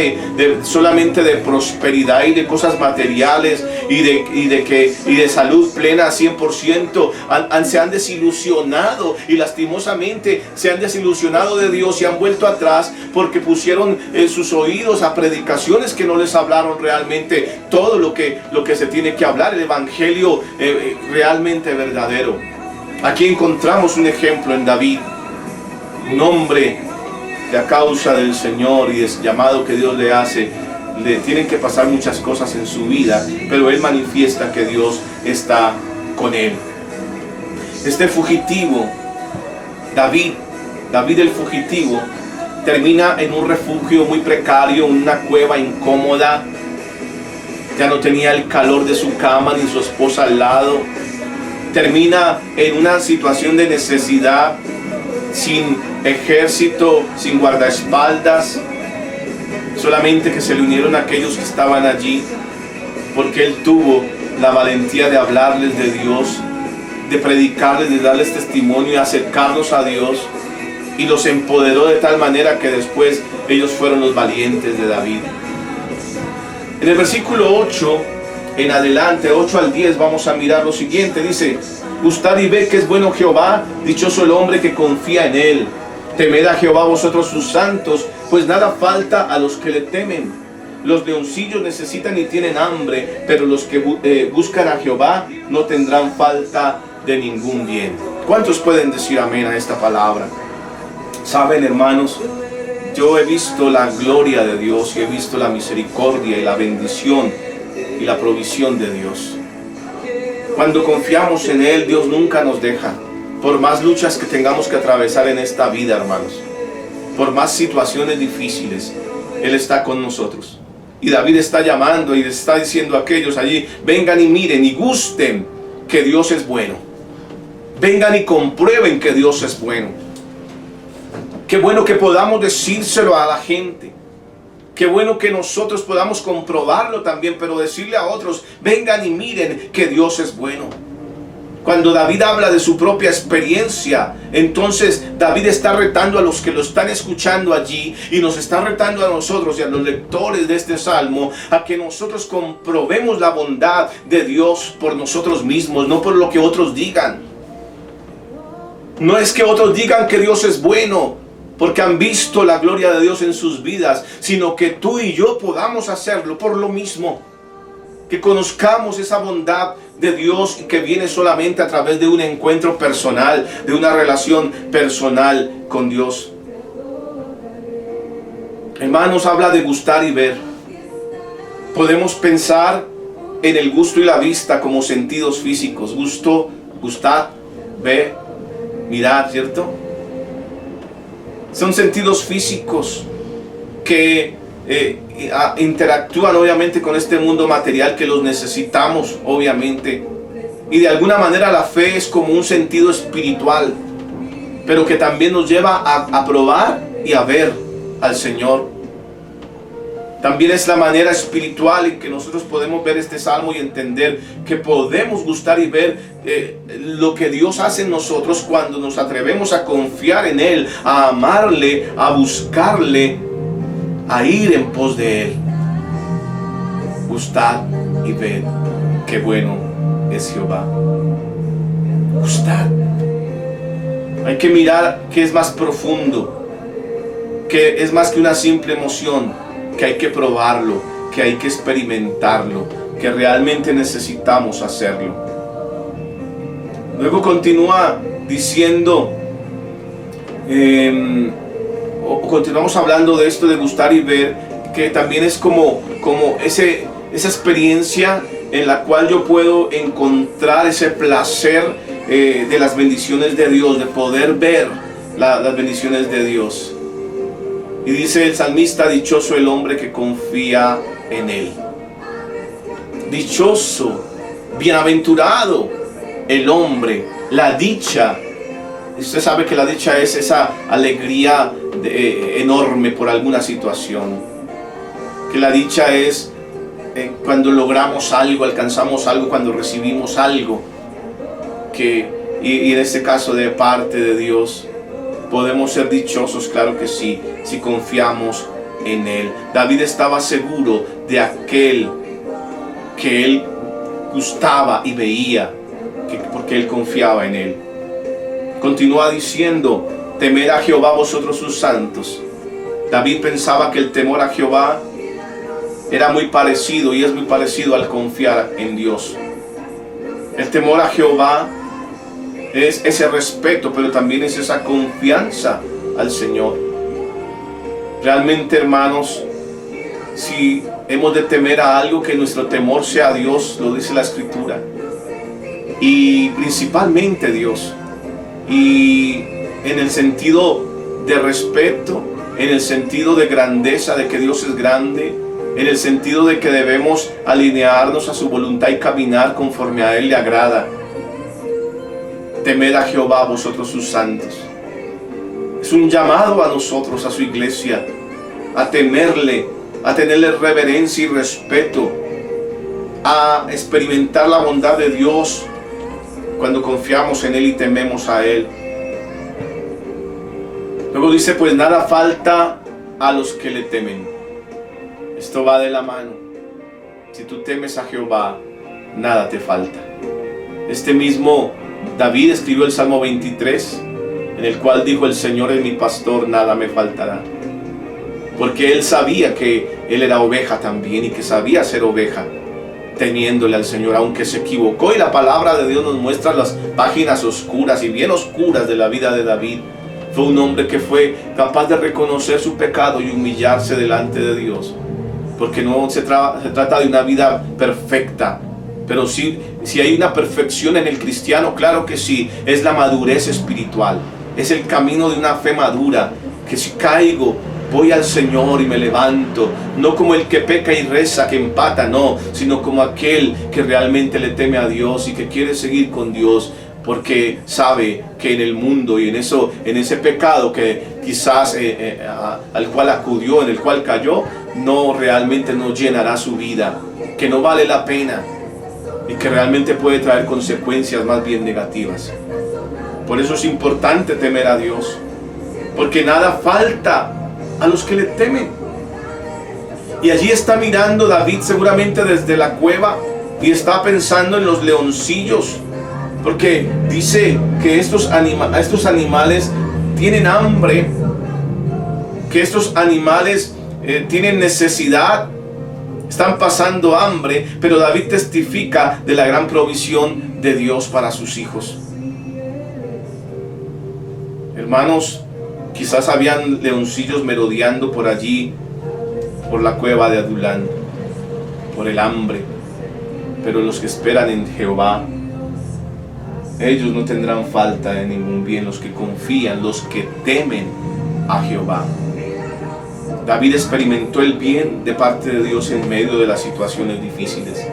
solamente de prosperidad y de cosas materiales y de salud plena 100%, se han desilusionado, y lastimosamente se han desilusionado de Dios y han vuelto atrás porque pusieron sus oídos a predicaciones que no les hablaron realmente todo lo que se tiene que hablar, el evangelio realmente verdadero. Aquí encontramos un ejemplo en David, un hombre que a causa del Señor y del llamado que Dios le hace, le tienen que pasar muchas cosas en su vida, pero él manifiesta que Dios está con él. Este fugitivo, David el fugitivo, termina en un refugio muy precario, una cueva incómoda. Ya no tenía el calor de su cama ni su esposa al lado. Termina en una situación de necesidad, sin ejército, sin guardaespaldas, solamente que se le unieron aquellos que estaban allí, porque él tuvo la valentía de hablarles de Dios, de predicarles, de darles testimonio y acercarlos a Dios, y los empoderó de tal manera que después ellos fueron los valientes de David. En el versículo 8 en adelante, 8 al 10, vamos a mirar lo siguiente. Dice: gustad y ved que es bueno Jehová, dichoso el hombre que confía en él. Temed a Jehová vosotros sus santos, pues nada falta a los que le temen. Los leoncillos necesitan y tienen hambre, pero los que buscan a Jehová no tendrán falta de ningún bien. ¿Cuántos pueden decir amén a esta palabra? Saben, hermanos, yo he visto la gloria de Dios y he visto la misericordia y la bendición y la provisión de Dios. Cuando confiamos en Él, Dios nunca nos deja. Por más luchas que tengamos que atravesar en esta vida, hermanos, por más situaciones difíciles, Él está con nosotros. Y David está llamando y les está diciendo a aquellos allí: vengan y miren y gusten que Dios es bueno. Vengan y comprueben que Dios es bueno. Qué bueno que podamos decírselo a la gente. Qué bueno que nosotros podamos comprobarlo también, pero decirle a otros: vengan y miren que Dios es bueno. Cuando David habla de su propia experiencia, entonces David está retando a los que lo están escuchando allí y nos está retando a nosotros y a los lectores de este salmo a que nosotros comprobemos la bondad de Dios por nosotros mismos, no por lo que otros digan. No es que otros digan que Dios es bueno porque han visto la gloria de Dios en sus vidas, sino que tú y yo podamos hacerlo por lo mismo. Que conozcamos esa bondad de Dios que viene solamente a través de un encuentro personal, de una relación personal con Dios. Hermanos, habla de gustar y ver. Podemos pensar en el gusto y la vista como sentidos físicos. Gusto, gustar, ver, mirar, ¿cierto? Son sentidos físicos que interactúan obviamente con este mundo material, que los necesitamos obviamente, y de alguna manera la fe es como un sentido espiritual, pero que también nos lleva a probar y a ver al Señor. También es la manera espiritual en que nosotros podemos ver este salmo y entender que podemos gustar y ver lo que Dios hace en nosotros cuando nos atrevemos a confiar en Él, a amarle, a buscarle, a ir en pos de Él. Gustad y ved qué bueno es Jehová. Gustad. Hay que mirar que es más profundo, que es más que una simple emoción, que hay que probarlo, que hay que experimentarlo, que realmente necesitamos hacerlo. Luego continúa diciendo, continuamos hablando de esto de gustar y ver, que también es como esa experiencia en la cual yo puedo encontrar ese placer de las bendiciones de Dios, de poder ver las bendiciones de Dios. Y dice el salmista: dichoso el hombre que confía en Él. Dichoso, bienaventurado el hombre, la dicha. Usted sabe que la dicha es esa alegría enorme por alguna situación. Que la dicha es cuando logramos algo, alcanzamos algo, cuando recibimos algo. Y en este caso de parte de Dios. Podemos ser dichosos, claro que sí, si confiamos en Él. David estaba seguro de aquel que él gustaba y veía, porque él confiaba en Él. Continúa diciendo: temed a Jehová vosotros sus santos. David pensaba que el temor a Jehová era muy parecido y es muy parecido al confiar en Dios. El temor a Jehová es ese respeto, pero también es esa confianza al Señor. Realmente, hermanos, si hemos de temer a algo, que nuestro temor sea a Dios, lo dice la Escritura, y principalmente Dios, y en el sentido de respeto, en el sentido de grandeza, de que Dios es grande, en el sentido de que debemos alinearnos a su voluntad y caminar conforme a Él le agrada. Temed a Jehová vosotros sus santos. Es un llamado a nosotros, a su iglesia, a temerle, a tenerle reverencia y respeto, a experimentar la bondad de Dios cuando confiamos en Él y tememos a Él. Luego dice: pues nada falta a los que le temen. Esto va de la mano. Si tú temes a Jehová, nada te falta. Este mismo David escribió el Salmo 23, en el cual dijo: el Señor es mi pastor, nada me faltará. Porque él sabía que él era oveja también, y que sabía ser oveja teniéndole al Señor, aunque se equivocó. Y la palabra de Dios nos muestra las páginas oscuras y bien oscuras de la vida de David. Fue un hombre que fue capaz de reconocer su pecado y humillarse delante de Dios. porque no se trata de una vida perfecta, pero sí, si hay una perfección en el cristiano, claro que sí, es la madurez espiritual, es el camino de una fe madura, que si caigo, voy al Señor y me levanto, no como el que peca y reza, que empata, no, sino como aquel que realmente le teme a Dios y que quiere seguir con Dios, porque sabe que en el mundo y en ese pecado que quizás al cual acudió, en el cual cayó, realmente no llenará su vida, que no vale la pena y que realmente puede traer consecuencias más bien negativas. Por eso es importante temer a Dios, porque nada falta a los que le temen. Y allí está mirando David seguramente desde la cueva y está pensando en los leoncillos, porque dice que estos animales tienen hambre, que estos animales tienen necesidad, están pasando hambre, pero David testifica de la gran provisión de Dios para sus hijos. Hermanos, quizás habían leoncillos merodeando por allí, por la cueva de Adulán, por el hambre, pero los que esperan en Jehová, ellos no tendrán falta de ningún bien, los que confían, los que temen a Jehová. David experimentó el bien de parte de Dios en medio de las situaciones difíciles.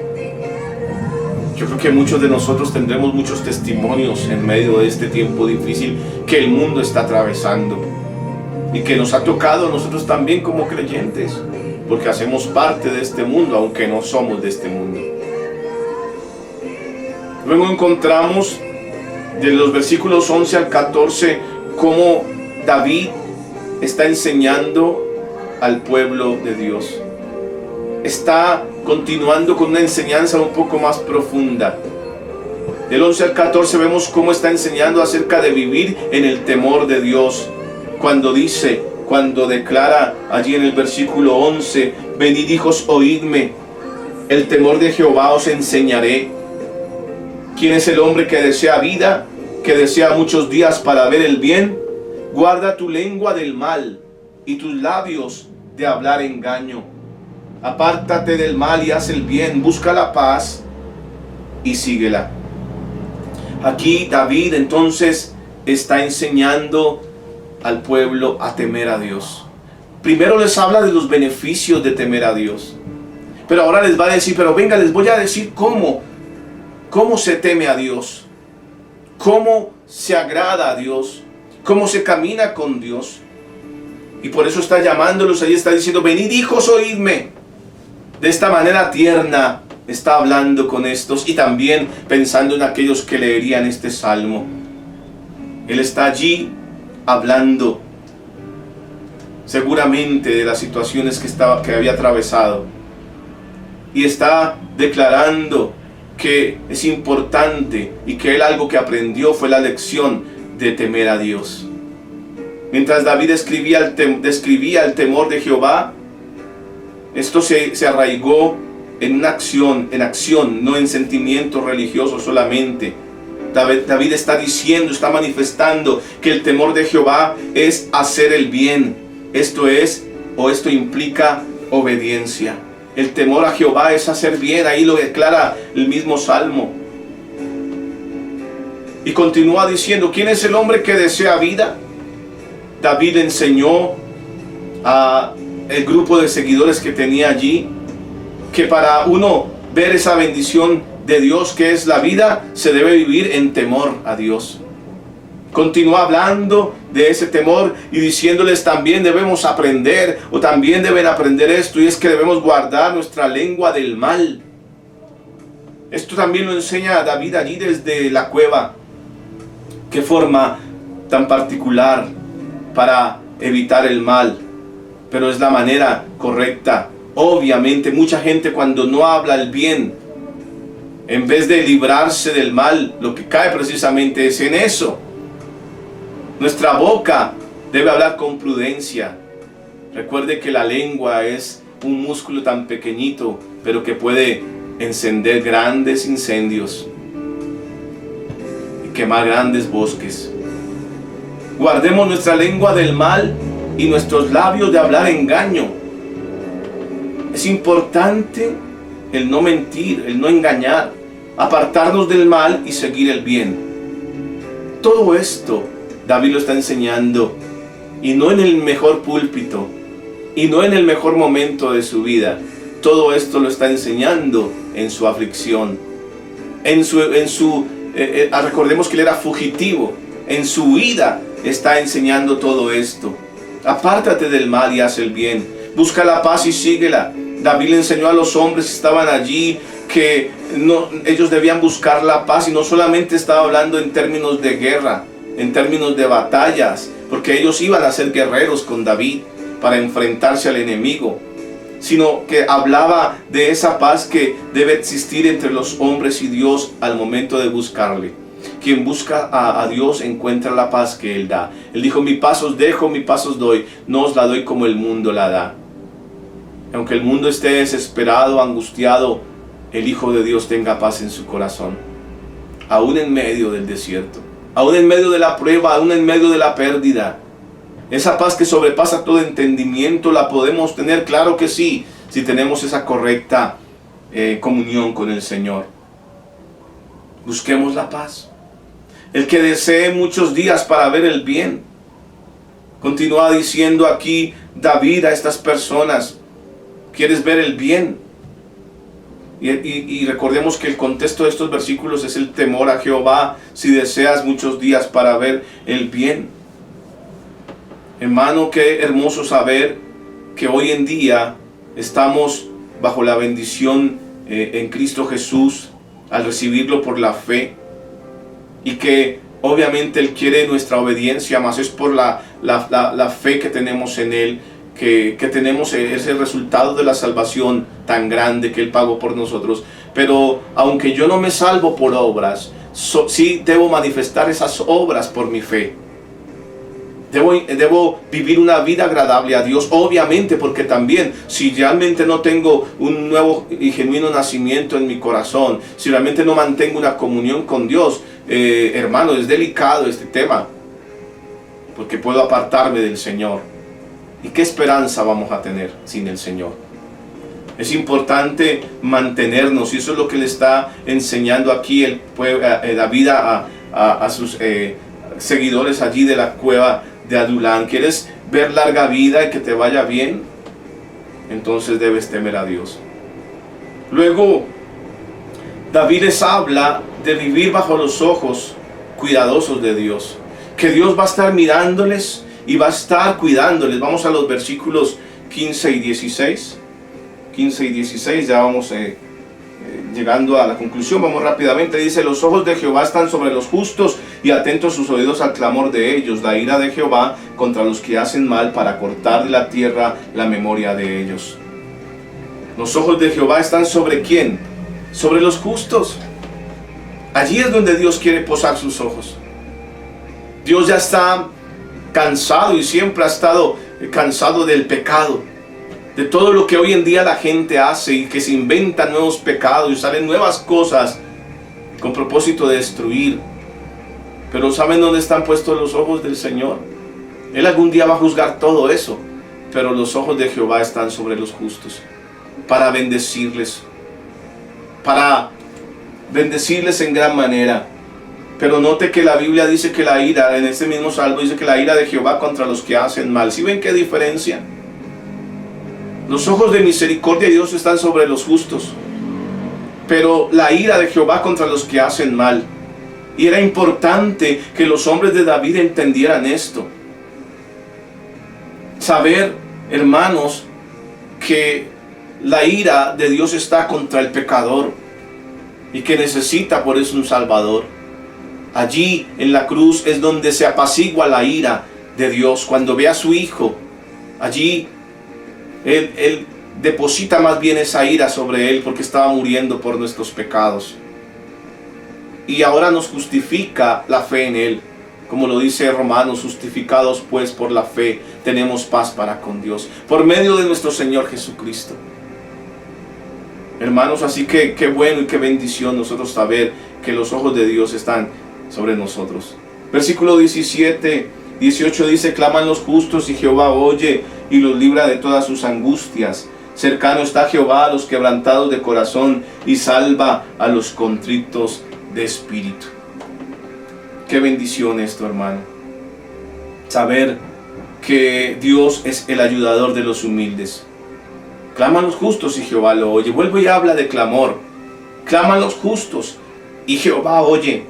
Yo creo que muchos de nosotros tendremos muchos testimonios en medio de este tiempo difícil que el mundo está atravesando y que nos ha tocado a nosotros también como creyentes, porque hacemos parte de este mundo, aunque no somos de este mundo. Luego encontramos de los versículos 11 al 14 cómo David está enseñando al pueblo de Dios. Está continuando con una enseñanza un poco más profunda. Del 11 al 14 vemos cómo está enseñando acerca de vivir en el temor de Dios. Cuando declara allí en el versículo 11, venid hijos, oídme, el temor de Jehová os enseñaré. ¿Quién es el hombre que desea vida, que desea muchos días para ver el bien? Guarda tu lengua del mal y tus labios de hablar engaño. Apártate del mal y haz el bien, busca la paz y síguela. Aquí David entonces está enseñando al pueblo a temer a Dios. Primero les habla de los beneficios de temer a Dios, pero ahora les va a decir, pero venga, les voy a decir cómo se teme a Dios, cómo se agrada a Dios, cómo se camina con Dios. Y por eso está llamándolos, ahí está diciendo, venid hijos, oídme. De esta manera tierna está hablando con estos y también pensando en aquellos que leerían este salmo. Él está allí hablando seguramente de las situaciones que había atravesado y está declarando que es importante y que él algo que aprendió fue la lección de temer a Dios. Mientras David describía el temor de Jehová, esto se arraigó en una acción, no en sentimientos religiosos solamente. David está diciendo, está manifestando que el temor de Jehová es hacer el bien. Esto implica obediencia. El temor a Jehová es hacer bien, ahí lo declara el mismo Salmo. Y continúa diciendo, ¿quién es el hombre que desea vida? David enseñó a el grupo de seguidores que tenía allí que para uno ver esa bendición de Dios que es la vida, se debe vivir en temor a Dios. Continúa hablando de ese temor y diciéndoles también debemos aprender, o también deben aprender esto, y es que debemos guardar nuestra lengua del mal. Esto también lo enseña David allí desde la cueva. Qué forma tan particular para evitar el mal, pero es la manera correcta. Obviamente mucha gente cuando no habla el bien, en vez de librarse del mal, lo que cae precisamente es en eso. Nuestra boca debe hablar con prudencia. Recuerde que la lengua es un músculo tan pequeñito, pero que puede encender grandes incendios y quemar grandes bosques. Guardemos nuestra lengua del mal y nuestros labios de hablar engaño. Es Es importante el no mentir, el no engañar, apartarnos del mal y seguir el bien. Todo esto David lo está enseñando, y no en el mejor púlpito, y no en el mejor momento de su vida. Todo esto lo está enseñando en su aflicción, recordemos que él era fugitivo. En su huida está enseñando todo esto. Apártate del mal y haz el bien. Busca la paz y síguela. David le enseñó a los hombres que estaban allí que ellos debían buscar la paz, y no solamente estaba hablando en términos de guerra, en términos de batallas, porque ellos iban a ser guerreros con David para enfrentarse al enemigo, sino que hablaba de esa paz que debe existir entre los hombres y Dios al momento de buscarle. Quien busca a Dios encuentra la paz que Él da. Él dijo: mi paz os dejo, mi paz os doy, no os la doy como el mundo la da. Aunque el mundo esté desesperado, angustiado, el Hijo de Dios tenga paz en su corazón, aún en medio del desierto, aún en medio de la prueba, aún en medio de la pérdida. Esa paz que sobrepasa todo entendimiento, ¿la podemos tener? Claro que sí, si tenemos esa correcta comunión con el Señor. Busquemos la paz. El que desee muchos días para ver el bien. Continúa diciendo aquí David a estas personas: ¿quieres ver el bien? Y recordemos que el contexto de estos versículos es el temor a Jehová. Si deseas muchos días para ver el bien. Hermano, qué hermoso saber que hoy en día estamos bajo la bendición en Cristo Jesús al recibirlo por la fe, y que obviamente Él quiere nuestra obediencia, más es por la fe que tenemos en Él, que tenemos ese resultado de la salvación tan grande que Él pagó por nosotros. Pero aunque yo no me salvo por obras, sí debo manifestar esas obras por mi fe. Debo vivir una vida agradable a Dios, obviamente, porque también si realmente no tengo un nuevo y genuino nacimiento en mi corazón, si realmente no mantengo una comunión con Dios, hermano, es delicado este tema, porque puedo apartarme del Señor. ¿Y qué esperanza vamos a tener sin el Señor? Es importante mantenernos, y eso es lo que le está enseñando aquí David a sus seguidores allí de la cueva de Adulán. ¿Quieres ver larga vida y que te vaya bien? Entonces debes temer a Dios. Luego David les habla de vivir bajo los ojos cuidadosos de Dios, que Dios va a estar mirándoles y va a estar cuidándoles. Vamos a los versículos 15 y 16. 15 y 16, ya vamos llegando a la conclusión. Vamos rápidamente. Dice: los ojos de Jehová están sobre los justos, y atentos sus oídos al clamor de ellos. La ira de Jehová contra los que hacen mal, para cortar de la tierra la memoria de ellos. Los ojos de Jehová están ¿sobre quién? Sobre los justos. Allí es donde Dios quiere posar sus ojos. Dios ya está cansado, y siempre ha estado cansado del pecado, de todo lo que hoy en día la gente hace, y que se inventan nuevos pecados y salen nuevas cosas con propósito de destruir. Pero ¿saben dónde están puestos los ojos del Señor? Él algún día va a juzgar todo eso, pero los ojos de Jehová están sobre los justos, para bendecirles en gran manera. Pero note que la Biblia dice que la ira, en este mismo salmo dice que la ira de Jehová contra los que hacen mal. ¿Sí ven qué diferencia? Los ojos de misericordia de Dios están sobre los justos, pero la ira de Jehová contra los que hacen mal. Y era importante que los hombres de David entendieran esto. Saber, hermanos, que la ira de Dios está contra el pecador, y que necesita por eso un Salvador. Allí en la cruz es donde se apacigua la ira de Dios. Cuando ve a su Hijo, allí Él deposita más bien esa ira sobre Él, porque estaba muriendo por nuestros pecados. Y ahora nos justifica la fe en Él. Como lo dice Romanos: justificados pues por la fe, tenemos paz para con Dios, por medio de nuestro Señor Jesucristo. Hermanos, así que qué bueno y qué bendición nosotros saber que los ojos de Dios están sobre nosotros. Versículo 17, 18 dice: claman los justos y Jehová oye y los libra de todas sus angustias. Cercano está Jehová a los quebrantados de corazón y salva a los contritos de espíritu. Qué bendición esto, hermano. Saber que Dios es el ayudador de los humildes. Claman los justos y Jehová lo oye. Vuelve y habla de clamor. Claman los justos y Jehová oye.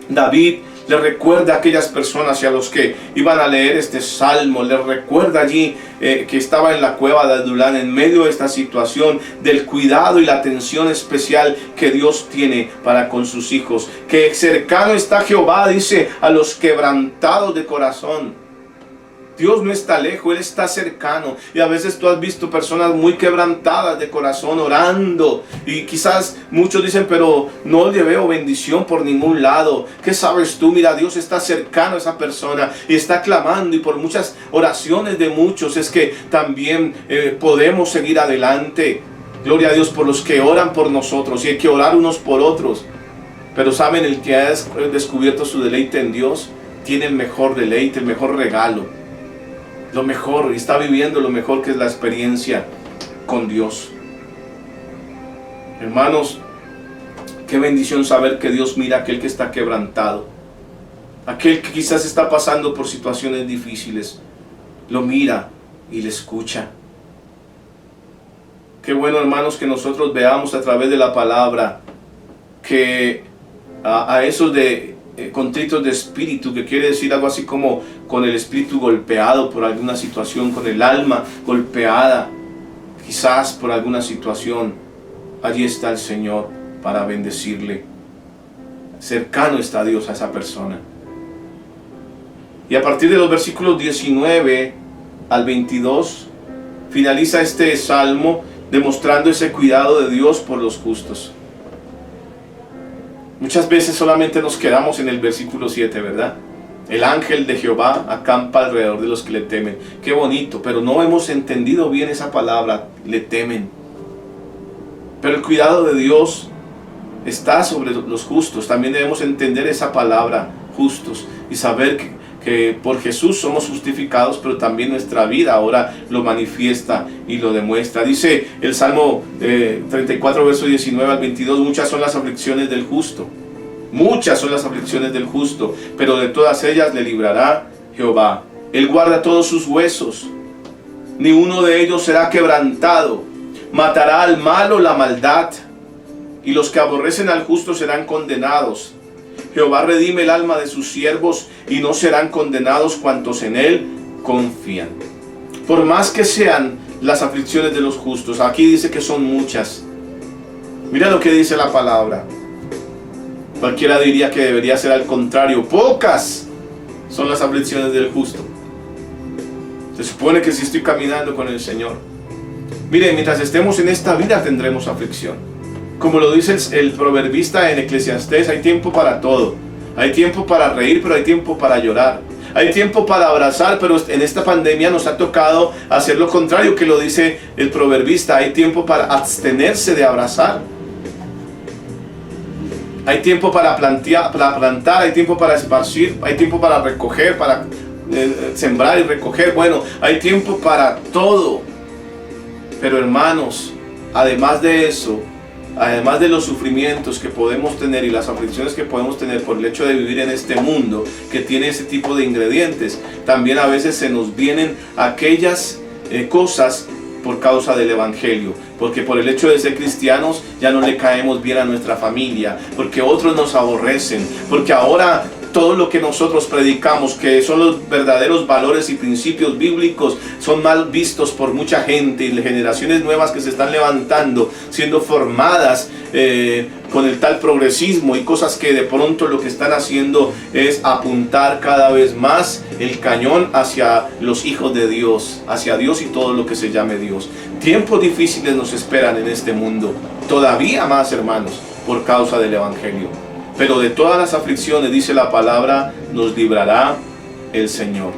David le recuerda a aquellas personas y a los que iban a leer este salmo, le recuerda allí que estaba en la cueva de Adulán en medio de esta situación, del cuidado y la atención especial que Dios tiene para con sus hijos. Que cercano está Jehová, dice, a los quebrantados de corazón. Dios no está lejos, Él está cercano. Y a veces tú has visto personas muy quebrantadas de corazón orando. Y quizás muchos dicen, pero no le veo bendición por ningún lado. ¿Qué sabes tú? Mira, Dios está cercano a esa persona y está clamando. Y por muchas oraciones de muchos es que también podemos seguir adelante. Gloria a Dios por los que oran por nosotros. Y hay que orar unos por otros. Pero saben, el que ha descubierto su deleite en Dios tiene el mejor deleite, el mejor regalo. Lo mejor, y está viviendo lo mejor, que es la experiencia con Dios. Hermanos, qué bendición saber que Dios mira a aquel que está quebrantado, aquel que quizás está pasando por situaciones difíciles. Lo mira y le escucha. Qué bueno, hermanos, que nosotros veamos a través de la palabra que a esos contritos de espíritu, que quiere decir algo así como con el espíritu golpeado por alguna situación, con el alma golpeada quizás por alguna situación, allí está el Señor para bendecirle. Cercano está Dios a esa persona. Y a partir de los versículos 19 al 22 finaliza este salmo demostrando ese cuidado de Dios por los justos. Muchas veces solamente nos quedamos en el versículo 7, ¿verdad? El ángel de Jehová acampa alrededor de los que le temen. Qué bonito, pero no hemos entendido bien esa palabra, le temen. Pero el cuidado de Dios está sobre los justos. También debemos entender esa palabra, justos, y saber que por Jesús somos justificados, pero también nuestra vida ahora lo manifiesta y lo demuestra. Dice el Salmo 34, verso 19 al 22, muchas son las aflicciones del justo. Muchas son las aflicciones del justo, pero de todas ellas le librará Jehová. Él guarda todos sus huesos, ni uno de ellos será quebrantado. Matará al malo la maldad, y los que aborrecen al justo serán condenados. Jehová redime el alma de sus siervos, y no serán condenados cuantos en él confían. Por más que sean las aflicciones de los justos, aquí dice que son muchas. Mira lo que dice la palabra. Cualquiera diría que debería ser al contrario. Pocas son las aflicciones del justo. Se supone que si estoy caminando con el Señor. Miren, mientras estemos en esta vida tendremos aflicción. Como lo dice el proverbista en Eclesiastés, hay tiempo para todo. Hay tiempo para reír, pero hay tiempo para llorar. Hay tiempo para abrazar, pero en esta pandemia nos ha tocado hacer lo contrario que lo dice el proverbista. Hay tiempo para abstenerse de abrazar. Hay tiempo para plantar, hay tiempo para esparcir, hay tiempo para recoger, para sembrar y recoger. Bueno, hay tiempo para todo. Pero hermanos, además de eso, además de los sufrimientos que podemos tener y las aflicciones que podemos tener por el hecho de vivir en este mundo que tiene ese tipo de ingredientes, también a veces se nos vienen aquellas cosas por causa del Evangelio, porque por el hecho de ser cristianos ya no le caemos bien a nuestra familia, porque otros nos aborrecen, porque ahora todo lo que nosotros predicamos, que son los verdaderos valores y principios bíblicos, son mal vistos por mucha gente, y generaciones nuevas que se están levantando, siendo formadas con el tal progresismo y cosas que de pronto lo que están haciendo es apuntar cada vez más el cañón hacia los hijos de Dios, hacia Dios y todo lo que se llame Dios. Tiempos difíciles nos esperan en este mundo, todavía más, hermanos, por causa del Evangelio. Pero de todas las aflicciones, dice la palabra, nos librará el Señor.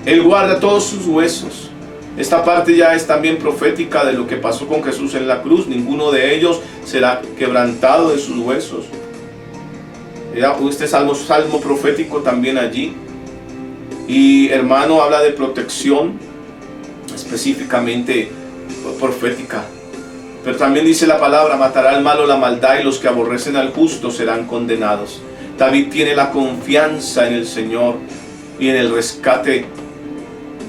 Él guarda todos sus huesos. Esta parte ya es también profética de lo que pasó con Jesús en la cruz. Ninguno de ellos será quebrantado de sus huesos. Este salmo profético también allí. Y hermano, habla de protección, específicamente profética. Pero también dice la palabra, matará al malo la maldad y los que aborrecen al justo serán condenados. David tiene la confianza en el Señor y en el rescate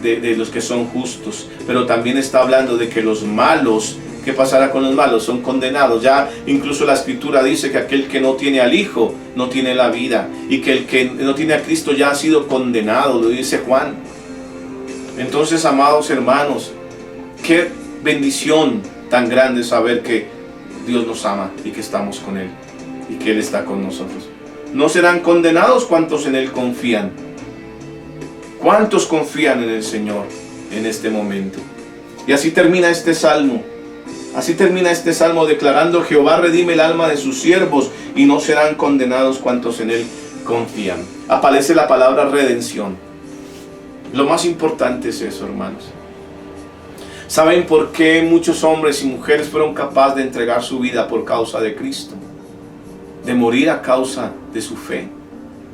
de los que son justos. Pero también está hablando de que los malos, ¿qué pasará con los malos? Son condenados. Ya incluso la Escritura dice que aquel que no tiene al Hijo no tiene la vida. Y que el que no tiene a Cristo ya ha sido condenado, lo dice Juan. Entonces, amados hermanos, qué bendición tan grande saber que Dios nos ama y que estamos con Él y que Él está con nosotros. No serán condenados cuantos en Él confían. ¿Cuántos confían en el Señor en este momento? Y así termina este salmo. Así termina este salmo declarando: Jehová redime el alma de sus siervos y no serán condenados cuantos en Él confían. Aparece la palabra redención. Lo más importante es eso, hermanos. ¿Saben por qué muchos hombres y mujeres fueron capaces de entregar su vida por causa de Cristo? De morir a causa de su fe.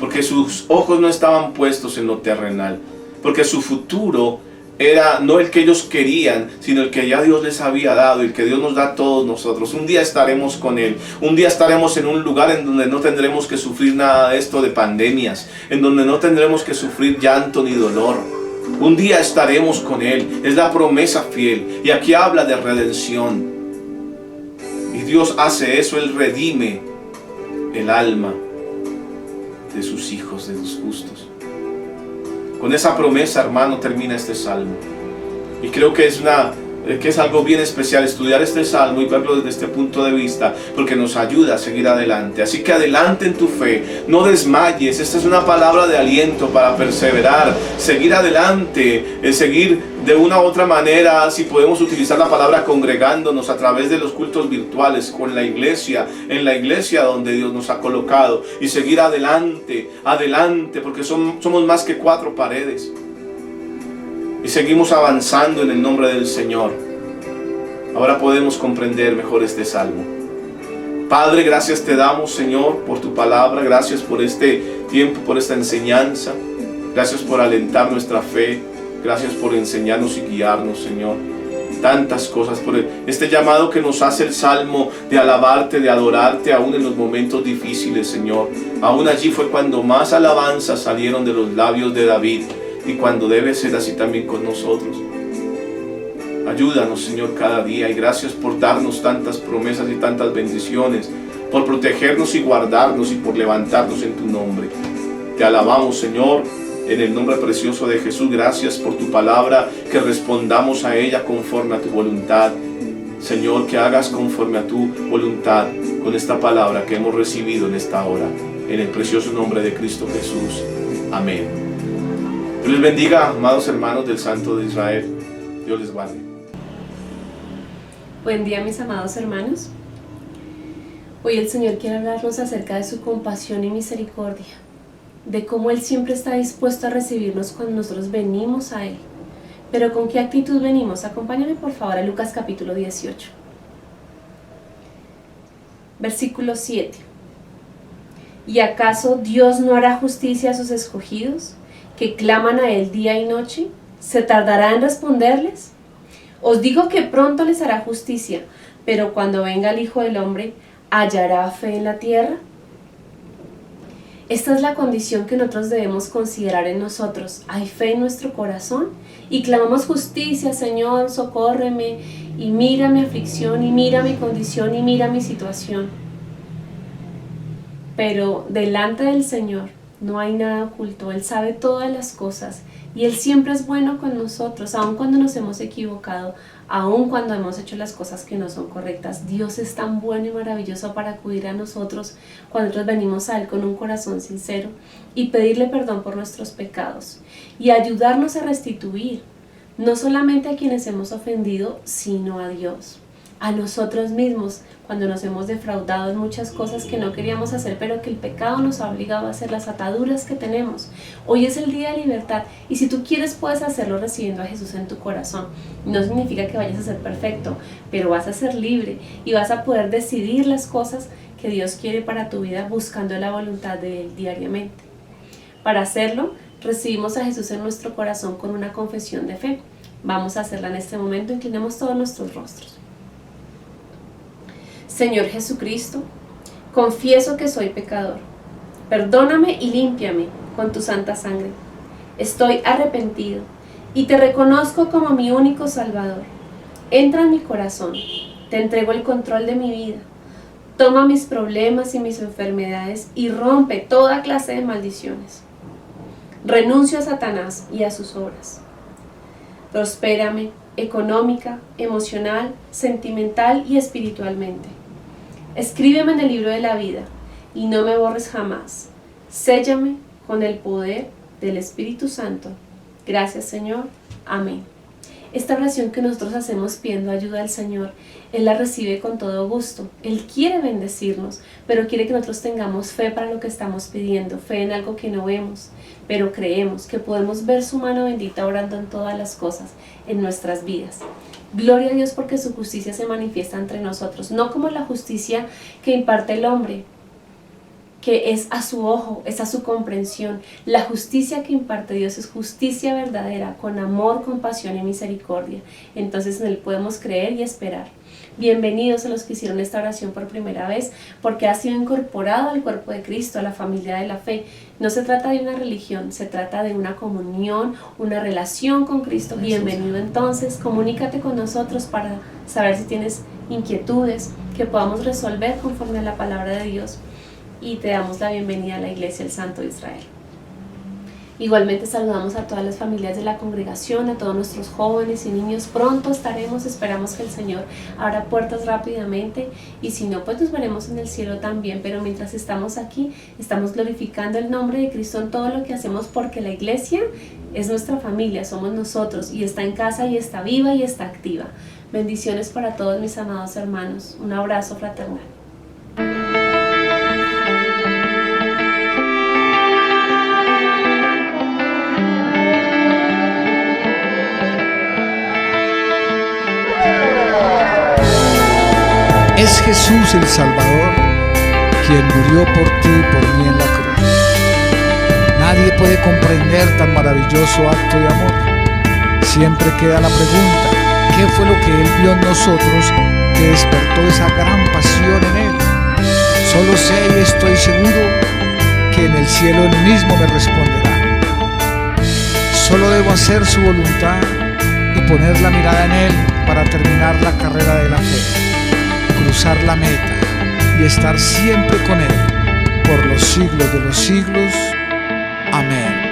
Porque sus ojos no estaban puestos en lo terrenal. Porque su futuro era no el que ellos querían, sino el que ya Dios les había dado y el que Dios nos da a todos nosotros. Un día estaremos con Él. Un día estaremos en un lugar en donde no tendremos que sufrir nada de esto de pandemias. En donde no tendremos que sufrir llanto ni dolor. Un día estaremos con Él. Es la promesa fiel. Y aquí habla de redención. Y Dios hace eso. Él redime el alma de sus hijos, de los justos. Con esa promesa, hermano, termina este salmo. Y creo que es algo bien especial estudiar este salmo y verlo desde este punto de vista, porque nos ayuda a seguir adelante. Así que adelante en tu fe, no desmayes. Esta es una palabra de aliento para perseverar, seguir adelante, seguir de una u otra manera, si podemos utilizar la palabra, congregándonos a través de los cultos virtuales, con la iglesia, en la iglesia donde Dios nos ha colocado, y seguir adelante, adelante, porque somos más que 4 paredes. Y seguimos avanzando en el nombre del Señor. Ahora podemos comprender mejor este salmo. Padre, gracias te damos, Señor, por tu palabra. Gracias por este tiempo, por esta enseñanza. Gracias por alentar nuestra fe. Gracias por enseñarnos y guiarnos, Señor. Tantas cosas, por este llamado que nos hace el Salmo de alabarte, de adorarte, aún en los momentos difíciles, Señor. Aún allí fue cuando más alabanzas salieron de los labios de David. Y cuando debe ser así también con nosotros. Ayúdanos, Señor, cada día. Y gracias por darnos tantas promesas y tantas bendiciones. Por protegernos y guardarnos y por levantarnos en tu nombre. Te alabamos, Señor, en el nombre precioso de Jesús. Gracias por tu palabra. Que respondamos a ella conforme a tu voluntad. Señor, que hagas conforme a tu voluntad con esta palabra que hemos recibido en esta hora. En el precioso nombre de Cristo Jesús. Amén. Dios les bendiga, amados hermanos del Santo de Israel. Dios les guarde. Buen día, mis amados hermanos. Hoy el Señor quiere hablarnos acerca de su compasión y misericordia, de cómo Él siempre está dispuesto a recibirnos cuando nosotros venimos a Él. Pero ¿con qué actitud venimos? Acompáñame por favor a Lucas capítulo 18. Versículo 7. ¿Y acaso Dios no hará justicia a sus escogidos, que claman a Él día y noche? ¿Se tardará en responderles? Os digo que pronto les hará justicia, pero cuando venga el Hijo del Hombre, ¿hallará fe en la tierra? Esta es la condición que nosotros debemos considerar en nosotros. ¿Hay fe en nuestro corazón? Y clamamos justicia: Señor, socórreme, y mira mi aflicción, y mira mi condición, y mira mi situación. Pero delante del Señor no hay nada oculto. Él sabe todas las cosas y Él siempre es bueno con nosotros, aun cuando nos hemos equivocado, aun cuando hemos hecho las cosas que no son correctas. Dios es tan bueno y maravilloso para acudir a nosotros cuando nosotros venimos a Él con un corazón sincero y pedirle perdón por nuestros pecados y ayudarnos a restituir, no solamente a quienes hemos ofendido, sino a Dios, a nosotros mismos, cuando nos hemos defraudado en muchas cosas que no queríamos hacer, pero que el pecado nos ha obligado a hacer, las ataduras que tenemos. Hoy es el día de libertad, y si tú quieres puedes hacerlo recibiendo a Jesús en tu corazón. No significa que vayas a ser perfecto, pero vas a ser libre y vas a poder decidir las cosas que Dios quiere para tu vida, buscando la voluntad de Él diariamente. Para hacerlo, recibimos a Jesús en nuestro corazón con una confesión de fe. Vamos a hacerla en este momento, inclinemos todos nuestros rostros. Señor Jesucristo, confieso que soy pecador. Perdóname y límpiame con tu santa sangre. Estoy arrepentido y te reconozco como mi único Salvador. Entra en mi corazón, te entrego el control de mi vida. Toma mis problemas y mis enfermedades y rompe toda clase de maldiciones. Renuncio a Satanás y a sus obras. Prospérame económica, emocional, sentimental y espiritualmente. Escríbeme en el libro de la vida y no me borres jamás. Séllame con el poder del Espíritu Santo. Gracias, Señor. Amén. Esta oración que nosotros hacemos pidiendo ayuda al Señor, Él la recibe con todo gusto. Él quiere bendecirnos, pero quiere que nosotros tengamos fe para lo que estamos pidiendo, fe en algo que no vemos, pero creemos que podemos ver su mano bendita obrando en todas las cosas, en nuestras vidas. Gloria a Dios porque su justicia se manifiesta entre nosotros, no como la justicia que imparte el hombre, que es a su ojo, es a su comprensión. La justicia que imparte Dios es justicia verdadera, con amor, compasión y misericordia. Entonces en Él podemos creer y esperar. Bienvenidos a los que hicieron esta oración por primera vez, porque ha sido incorporado al cuerpo de Cristo, a la familia de la fe. No se trata de una religión, se trata de una comunión, una relación con Cristo. Bienvenido entonces, comunícate con nosotros para saber si tienes inquietudes que podamos resolver conforme a la palabra de Dios. Y te damos la bienvenida a la Iglesia del Santo de Israel. Igualmente saludamos a todas las familias de la congregación, a todos nuestros jóvenes y niños. Pronto estaremos, esperamos que el Señor abra puertas rápidamente y si no, pues nos veremos en el cielo también. Pero mientras estamos aquí, estamos glorificando el nombre de Cristo en todo lo que hacemos, porque la Iglesia es nuestra familia, somos nosotros, y está en casa y está viva y está activa. Bendiciones para todos mis amados hermanos. Un abrazo fraternal. Es Jesús el Salvador, quien murió por ti y por mí en la cruz. Nadie puede comprender tan maravilloso acto de amor. Siempre queda la pregunta, ¿qué fue lo que Él vio en nosotros que despertó esa gran pasión en Él? Solo sé y estoy seguro que en el cielo Él mismo me responderá. Solo debo hacer su voluntad y poner la mirada en Él para terminar la carrera de la fe, cruzar la meta y estar siempre con Él por los siglos de los siglos. Amén.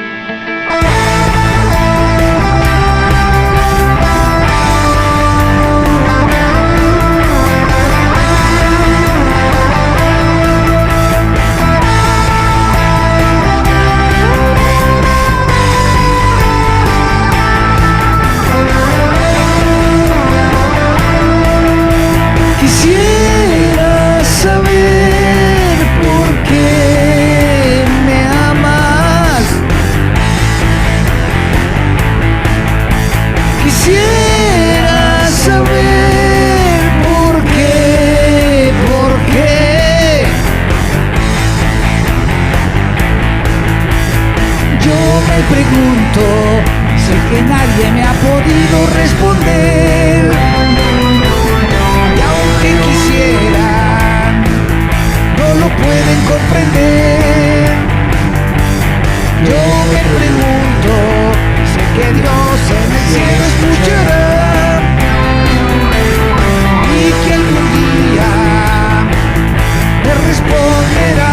Quisiera saber por qué me amas. Quisiera saber por qué. Yo me pregunto, sé que nadie me ha podido responder. Quisieran, no lo pueden comprender. Yo me pregunto, sé que Dios en el cielo escuchará y que algún día me responderá.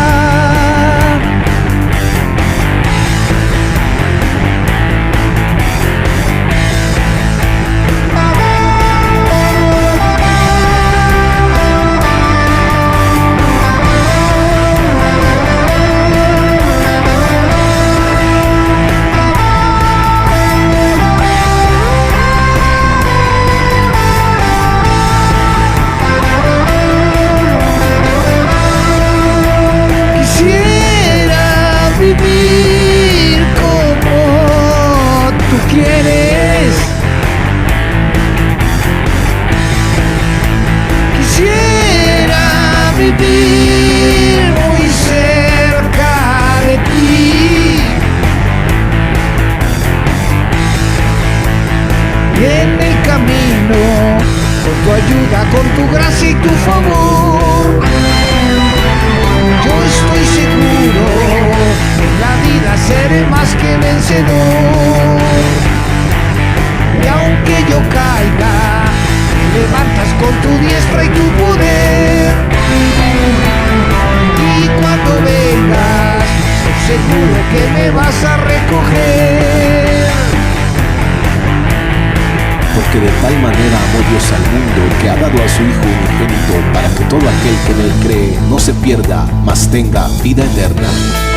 porque de tal manera amó Dios al mundo que ha dado a su Hijo unigénito para que todo aquel que en él cree no se pierda, mas tenga vida eterna.